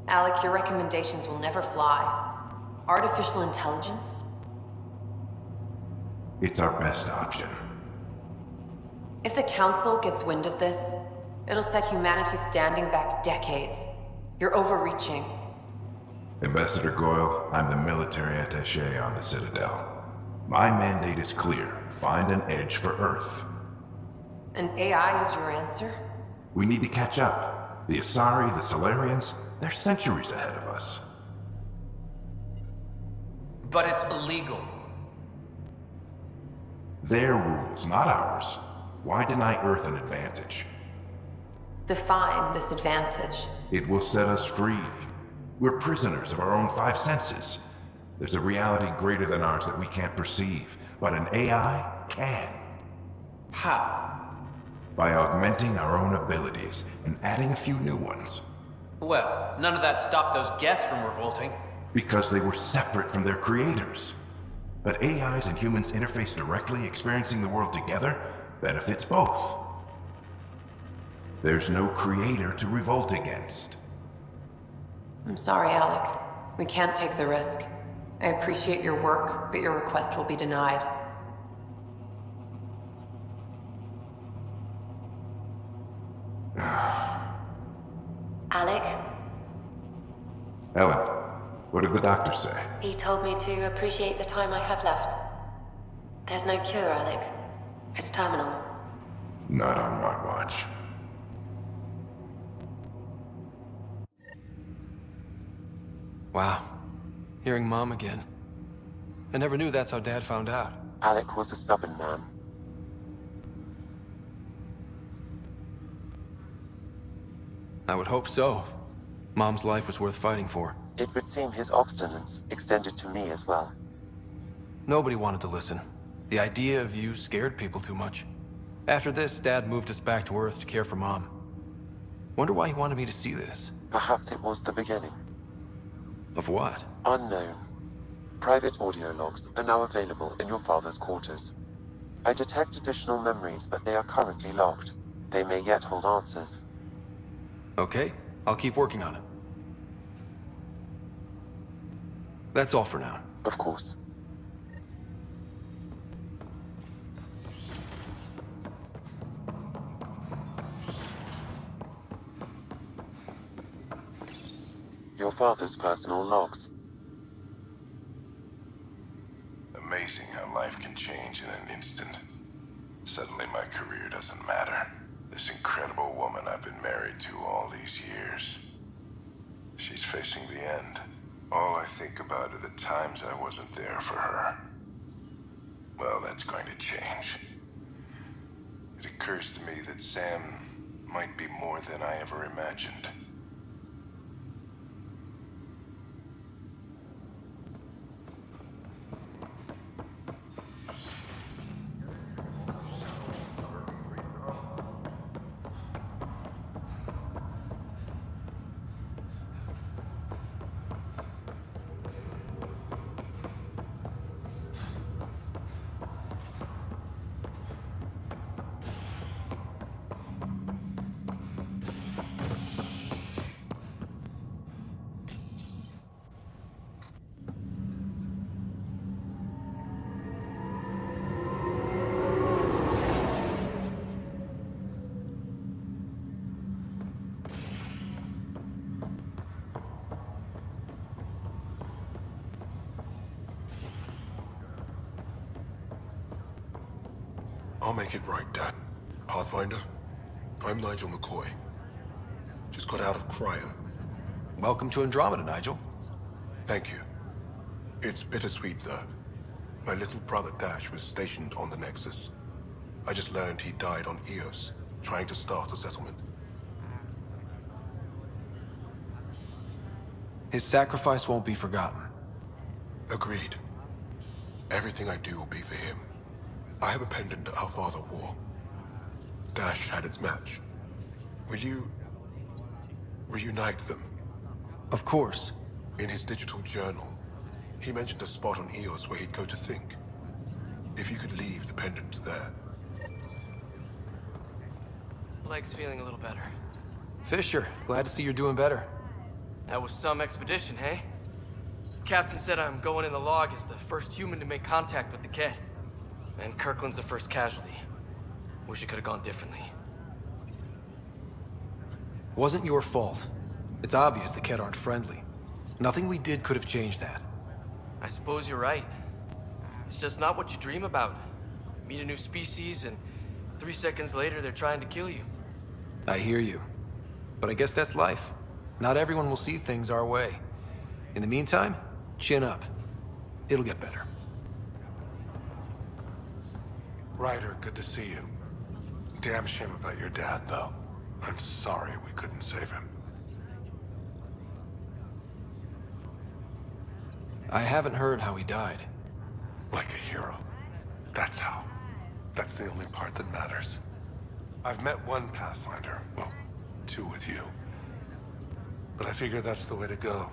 Alec, your recommendations will never fly. Artificial intelligence? It's our best option. If the Council gets wind of this, it'll set humanity standing back decades. You're overreaching. Ambassador Goyle, I'm the military attaché on the Citadel. My mandate is clear. Find an edge for Earth. And AI is your answer? We need to catch up. The Asari, the Solarians, they're centuries ahead of us. But it's illegal. Their rules, not ours. Why deny Earth an advantage? Define this advantage. It will set us free. We're prisoners of our own five senses. There's a reality greater than ours that we can't perceive, but an AI can. How? By augmenting our own abilities and adding a few new ones. Well, none of that stopped those Geth from revolting. Because they were separate from their creators. But AIs and humans interface directly, experiencing the world together benefits both. There's no creator to revolt against. I'm sorry, Alec. We can't take the risk. I appreciate your work, but your request will be denied. Alec, Ellen, what did the doctor say? he told me to appreciate the time I have left. There's no cure, Alec. It's terminal. Not on my watch. Wow. Hearing Mom again. I never knew that's how Dad found out. Alec was a stubborn man. I would hope so. Mom's life was worth fighting for. It would seem his obstinance extended to me as well. Nobody wanted to listen. The idea of you scared people too much. After this, Dad moved us back to Earth to care for Mom. Wonder why he wanted me to see this. Perhaps it was the beginning. Of what? Unknown. Private audio logs are now available in your father's quarters. I detect additional memories, but they are currently locked. They may yet hold answers. Okay, I'll keep working on it. That's all for now. Of course. Your father's personal logs. Amazing how life can change in an instant. Suddenly my career doesn't matter. This incredible woman I've been married to all these years. She's facing the end. All I think about are the times I wasn't there for her. Well, that's going to change. It occurs to me that Sam might be more than I ever imagined. I'll make it right, Dad. Pathfinder, I'm Nigel McCoy. Just got out of cryo. Welcome to Andromeda, Nigel. Thank you. It's bittersweet, though. My little brother Dash was stationed on the Nexus. I just learned he died on Eos, trying to start a settlement. His sacrifice won't be forgotten. Agreed. Everything I do will be for him. I have a pendant our father wore. Dash had its match. Will you reunite them? Of course. In his digital journal, he mentioned a spot on Eos where he'd go to think. If you could leave the pendant there, Leg's feeling a little better. Fisher, glad to see you're doing better. That was some expedition, hey? Captain said I'm going in the log as the first human to make contact with the Kett. And Kirkland's the first casualty. Wish it could have gone differently. Wasn't your fault. It's obvious the Kett aren't friendly. Nothing we did could have changed that. I suppose you're right. It's just not what you dream about. Meet a new species and 3 seconds later they're trying to kill you. I hear you. But I guess that's life. Not everyone will see things our way. In the meantime, chin up. It'll get better. Ryder, good to see you. Damn shame about your dad, though. I'm sorry we couldn't save him. I haven't heard how he died. Like a hero. That's how. That's the only part that matters. I've met one Pathfinder. Well, 2 with you. But I figure that's the way to go.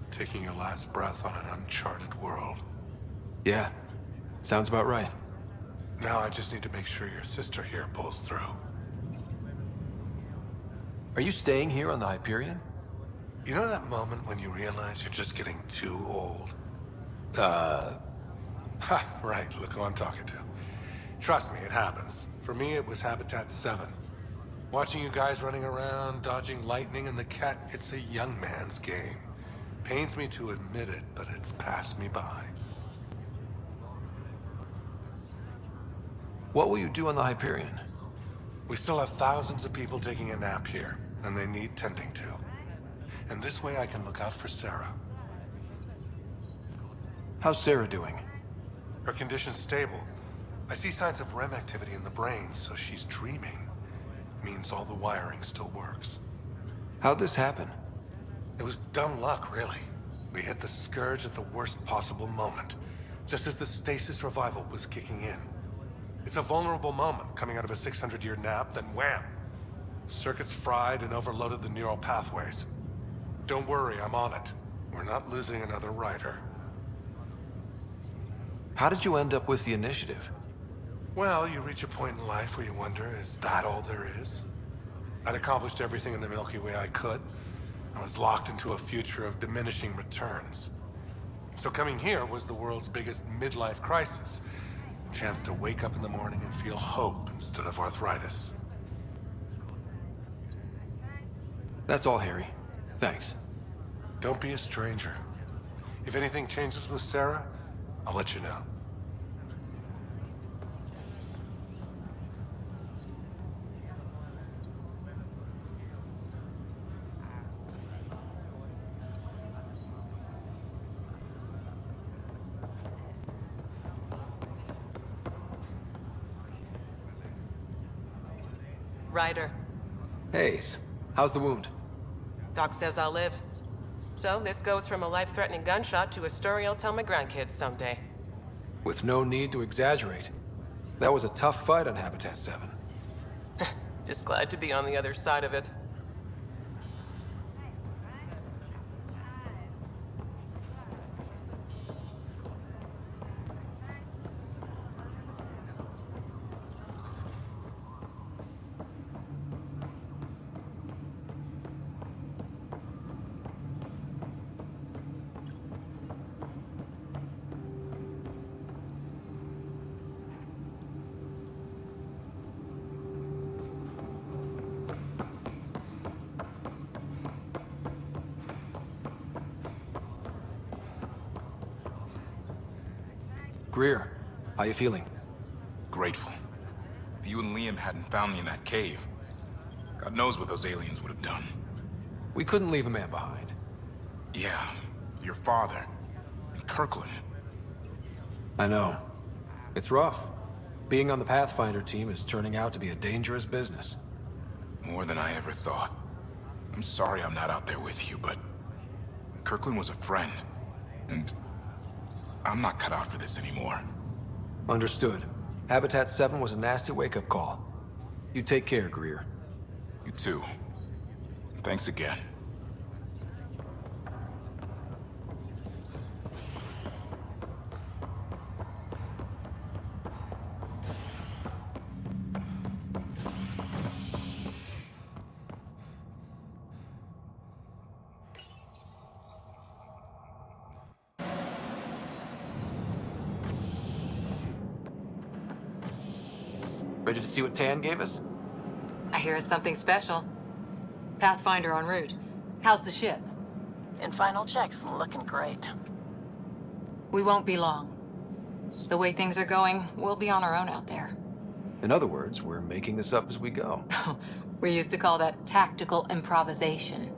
Taking your last breath on an uncharted world. Yeah. Sounds about right. Now I just need to make sure your sister here pulls through. Are you staying here on the Hyperion? You know that moment when you realize you're just getting too old? Ha, right, look who I'm talking to. Trust me, it happens. For me, it was Habitat 7. Watching you guys running around, dodging lightning and the Kett, it's a young man's game. Pains me to admit it, but it's passed me by. What will you do on the Hyperion? We still have thousands of people taking a nap here, and they need tending to. And this way I can look out for Sarah. How's Sarah doing? Her condition's stable. I see signs of REM activity in the brain, so she's dreaming. Means all the wiring still works. How'd this happen? It was dumb luck, really. We hit the Scourge at the worst possible moment, just as the stasis revival was kicking in. It's a vulnerable moment, coming out of a 600-year nap, then wham! Circuits fried and overloaded the neural pathways. Don't worry, I'm on it. We're not losing another Ryder. How did you end up with the initiative? Well, you reach a point in life where you wonder, is that all there is? I'd accomplished everything in the Milky Way I could. I was locked into a future of diminishing returns. So coming here was the world's biggest midlife crisis. A chance to wake up in the morning and feel hope instead of arthritis. That's all, Harry. Thanks. Don't be a stranger. If anything changes with Sarah, I'll let you know. Ryder. Hayes, how's the wound? Doc says I'll live. So this goes from a life-threatening gunshot to a story I'll tell my grandkids someday. With no need to exaggerate. That was a tough fight on Habitat 7. Just glad to be on the other side of it. Greer, how you feeling? Grateful. If you and Liam hadn't found me in that cave, God knows what those aliens would have done. We couldn't leave a man behind. Yeah, your father. And Kirkland. I know. It's rough. Being on the Pathfinder team is turning out to be a dangerous business. More than I ever thought. I'm sorry I'm not out there with you, but Kirkland was a friend. And I'm not cut out for this anymore. Understood. Habitat 7 was a nasty wake-up call. You take care, Greer. You too. Thanks again. Ready to see what Tan gave us? I hear it's something special. Pathfinder en route. How's the ship? In final checks, looking great. We won't be long. The way things are going, we'll be on our own out there. In other words, we're making this up as we go. We used to call that tactical improvisation.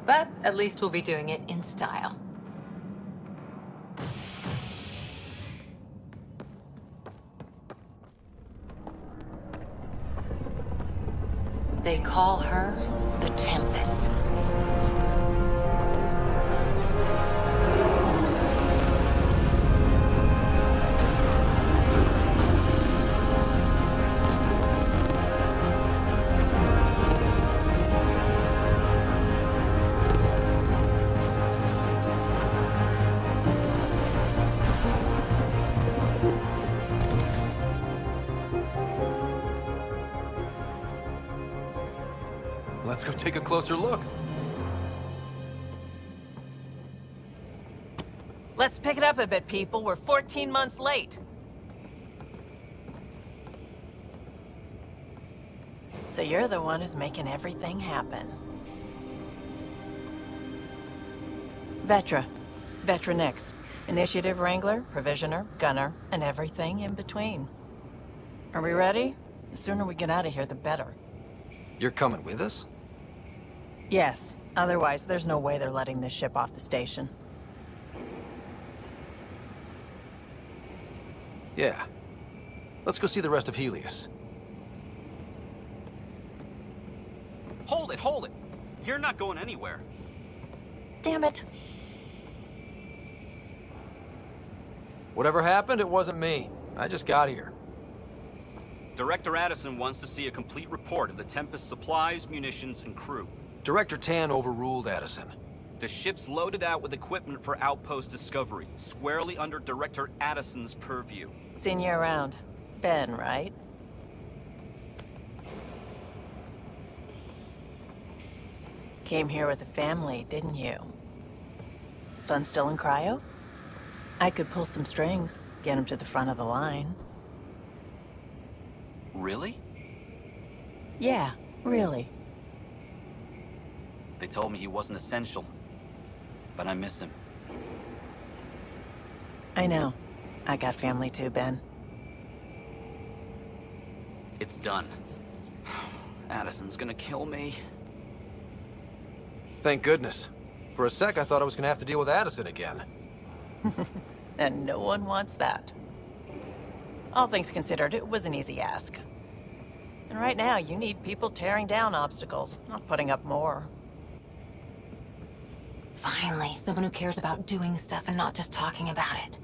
But at least we'll be doing it in style. They call her the Tempest. Let's go take a closer look. Let's pick it up a bit, people. We're 14 months late. So you're the one who's making everything happen. Vetra. Vetronix. Initiative Wrangler, Provisioner, Gunner, and everything in between. Are we ready? The sooner we get out of here, the better. You're coming with us? Yes. Otherwise, there's no way they're letting this ship off the station. Yeah. Let's go see the rest of Helios. Hold it, hold it! You're not going anywhere. Damn it. Whatever happened, it wasn't me. I just got here. Director Addison wants to see a complete report of the Tempest's supplies, munitions, and crew. Director Tan overruled Addison. The ship's loaded out with equipment for outpost discovery, squarely under Director Addison's purview. Seen you around. Ben, right? Came here with a family, didn't you? Son still in cryo? I could pull some strings, get him to the front of the line. Really? Yeah, really. They told me he wasn't essential, but I miss him. I know. I got family too, Ben. It's done. Addison's gonna kill me. Thank goodness. For a sec, I thought I was gonna have to deal with Addison again. And no one wants that. All things considered, it was an easy ask. And right now, you need people tearing down obstacles, not putting up more. Finally, someone who cares about doing stuff and not just talking about it.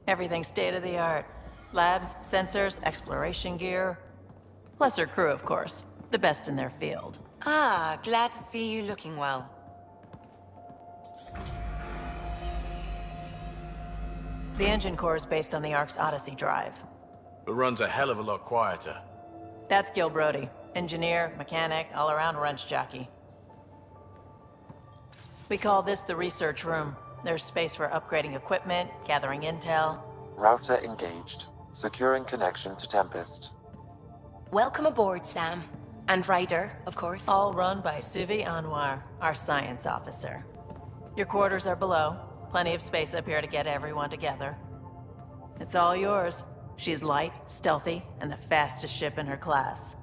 Everything's state-of-the-art. Labs, sensors, exploration gear. Plus her crew, of course. The best in their field. Ah, glad to see you looking well. The engine core is based on the Ark's Odyssey drive. It runs a hell of a lot quieter. That's Gil Brody. Engineer, mechanic, all-around wrench jockey. We call this the research room. There's space for upgrading equipment, gathering intel. Router engaged. Securing connection to Tempest. Welcome aboard, Sam. And Ryder, of course. All run by Suvi Anwar, our science officer. Your quarters are below. Plenty of space up here to get everyone together. It's all yours. She's light, stealthy, and the fastest ship in her class.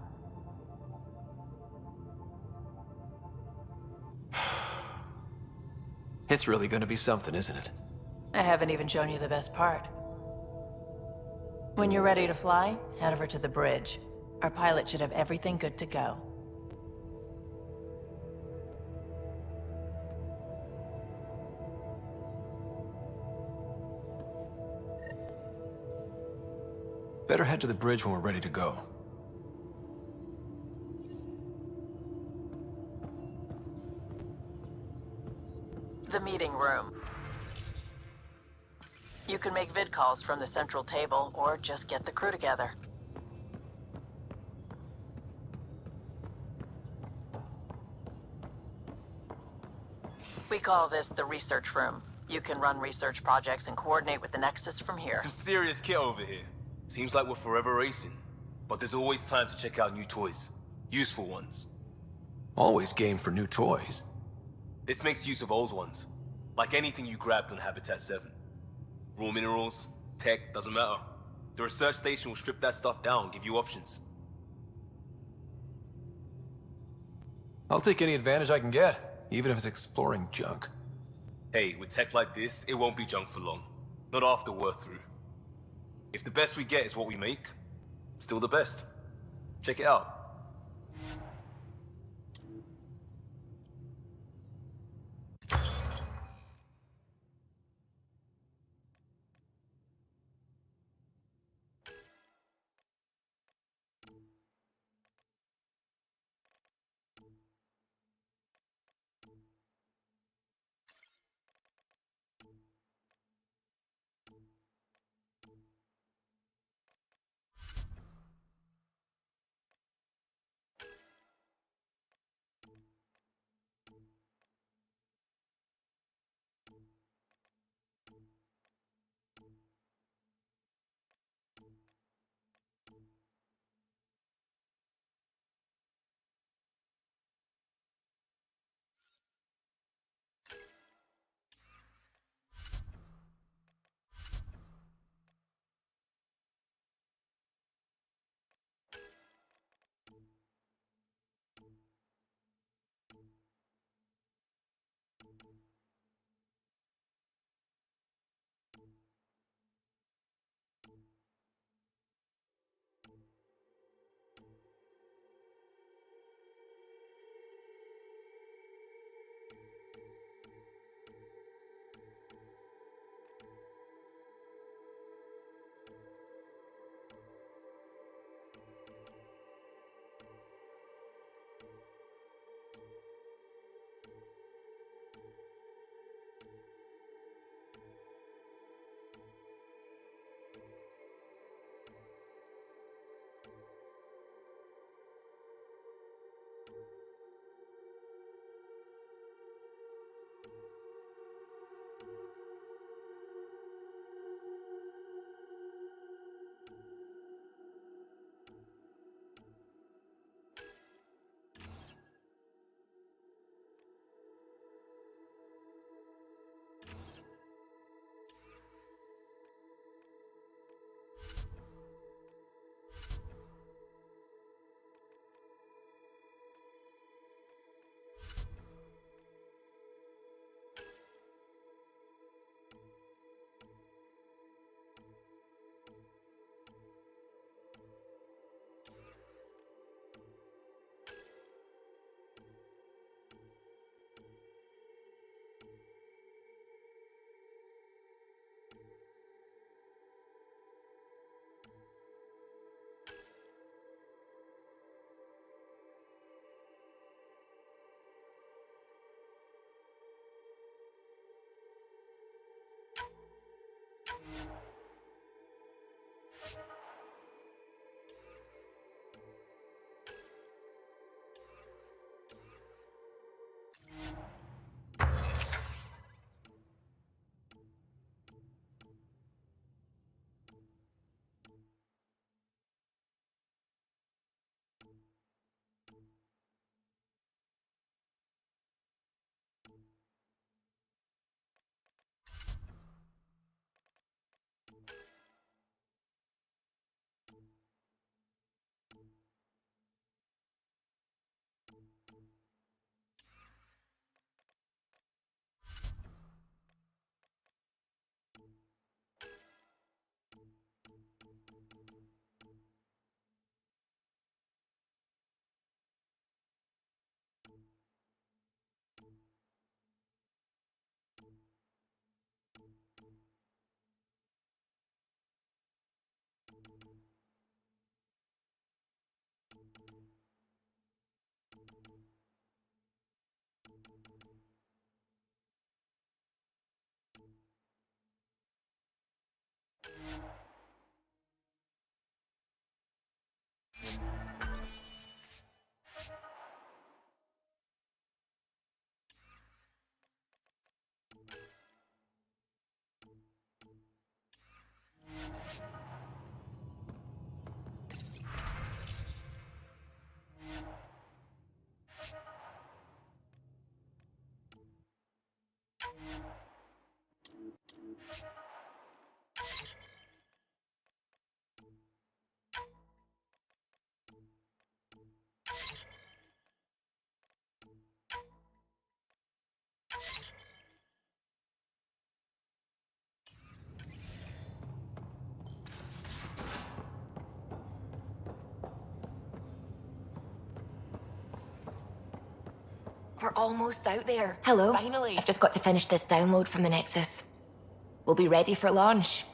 It's really gonna be something, isn't it? I haven't even shown you the best part. When you're ready to fly, head over to the bridge. Our pilot should have everything good to go. Better head to the bridge when we're ready to go. The meeting room. You can make vid calls from the central table, or just get the crew together. We call this the research room. You can run research projects and coordinate with the Nexus from here. Some serious kit over here. Seems like we're forever racing. But there's always time to check out new toys. Useful ones. Always game for new toys. This makes use of old ones. Like anything you grabbed on Habitat 7. Raw minerals, tech, doesn't matter. The research station will strip that stuff down and give you options. I'll take any advantage I can get, even if it's exploring junk. Hey, with tech like this, it won't be junk for long. Not after we're through. If the best we get is what we make, still the best. Check it out. We're almost out there. Hello. Finally. I've just got to finish this download from the Nexus. We'll be ready for launch.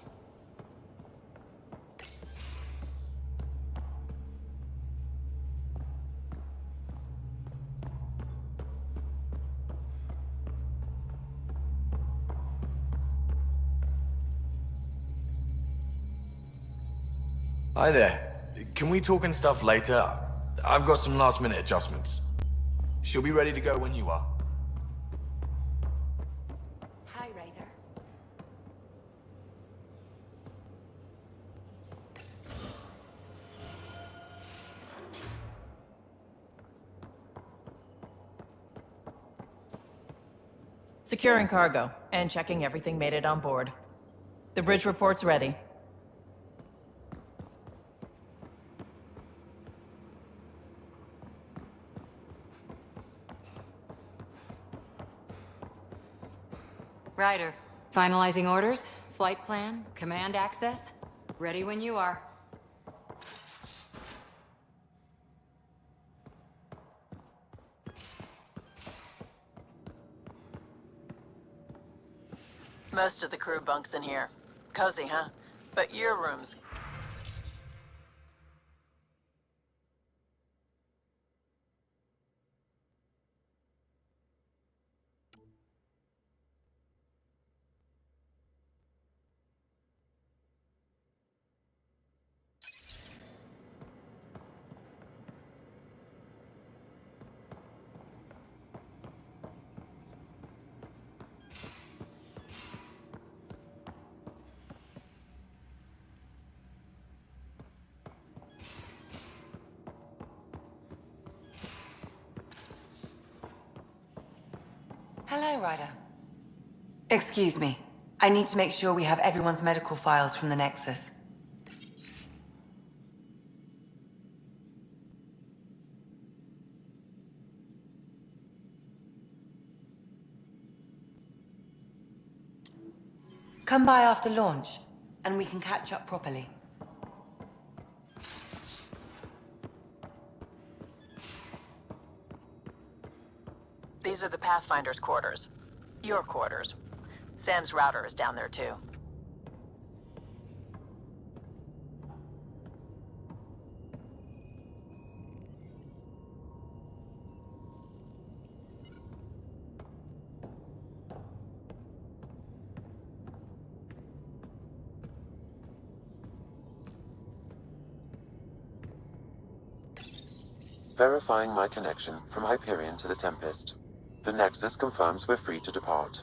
Hi there. Can we talk and stuff later? I've got some last-minute adjustments. She'll be ready to go when you are. Hi, Ryder. Securing cargo and checking everything made it on board. The bridge report's ready. Ryder, finalizing orders, flight plan, command access. Ready when you are. Most of the crew bunks in here. Cozy, huh? But your room's... Hello, Ryder. Excuse me. I need to make sure we have everyone's medical files from the Nexus. Come by after launch, and we can catch up properly. These are the Pathfinder's quarters. Your quarters. Sam's router is down there, too. Verifying my connection from Hyperion to the Tempest. The Nexus confirms we're free to depart.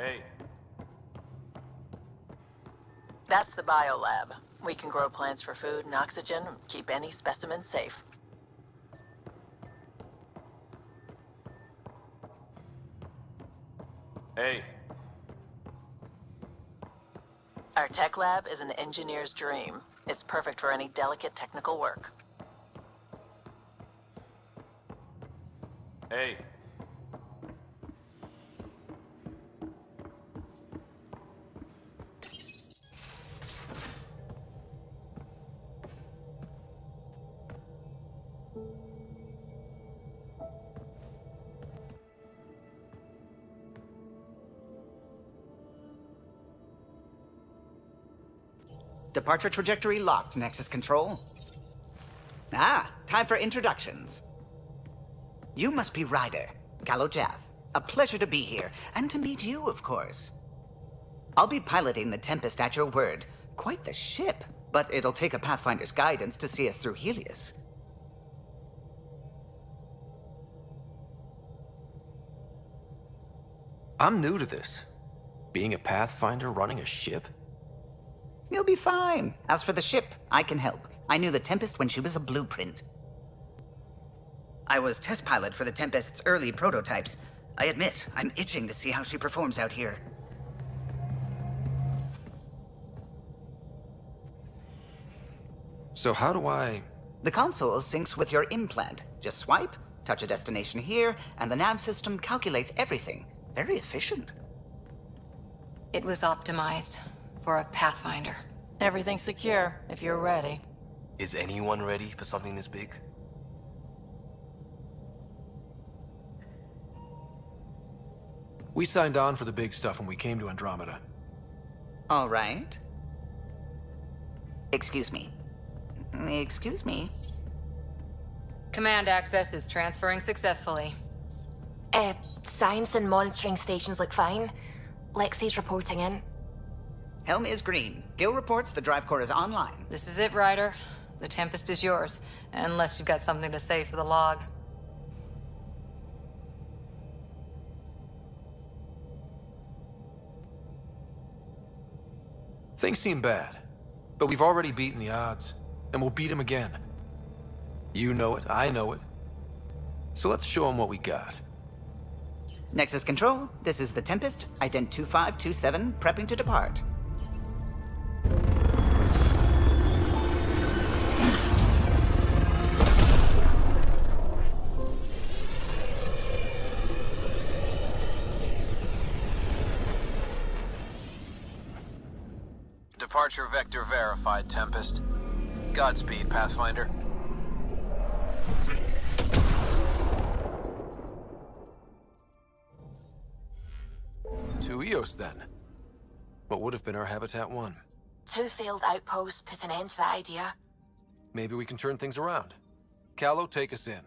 Hey. That's the biolab. We can grow plants for food and oxygen, and keep any specimen safe. Hey. Our tech lab is an engineer's dream. It's perfect for any delicate technical work. Hey. Departure trajectory locked, Nexus Control. Ah, time for introductions. You must be Ryder, Callow Jath. A pleasure to be here, and to meet you, of course. I'll be piloting the Tempest at your word. Quite the ship, but it'll take a Pathfinder's guidance to see us through Helios. I'm new to this. Being a Pathfinder running a ship? You'll be fine. As for the ship, I can help. I knew the Tempest when she was a blueprint. I was test pilot for the Tempest's early prototypes. I admit, I'm itching to see how she performs out here. So how do I... The console syncs with your implant. Just swipe, touch a destination here, and the nav system calculates everything. Very efficient. It was optimized for a Pathfinder. Everything's secure, if you're ready. Is anyone ready for something this big? We signed on for the big stuff when we came to Andromeda. All right. Excuse me. Excuse me. Command access is transferring successfully. Science and monitoring stations look fine. Lexi's reporting in. Helm is green. Gil reports the drive core is online. This is it, Ryder. The Tempest is yours, unless you've got something to say for the log. Things seem bad, but we've already beaten the odds, and we'll beat them again. You know it, I know it. So let's show them what we got. Nexus Control, this is the Tempest, ident 2527, prepping to depart. Departure vector verified, Tempest. Godspeed, Pathfinder. To Eos, then. What would have been our Habitat 1. 2 failed outposts put an end to that idea. Maybe we can turn things around. Callow, take us in.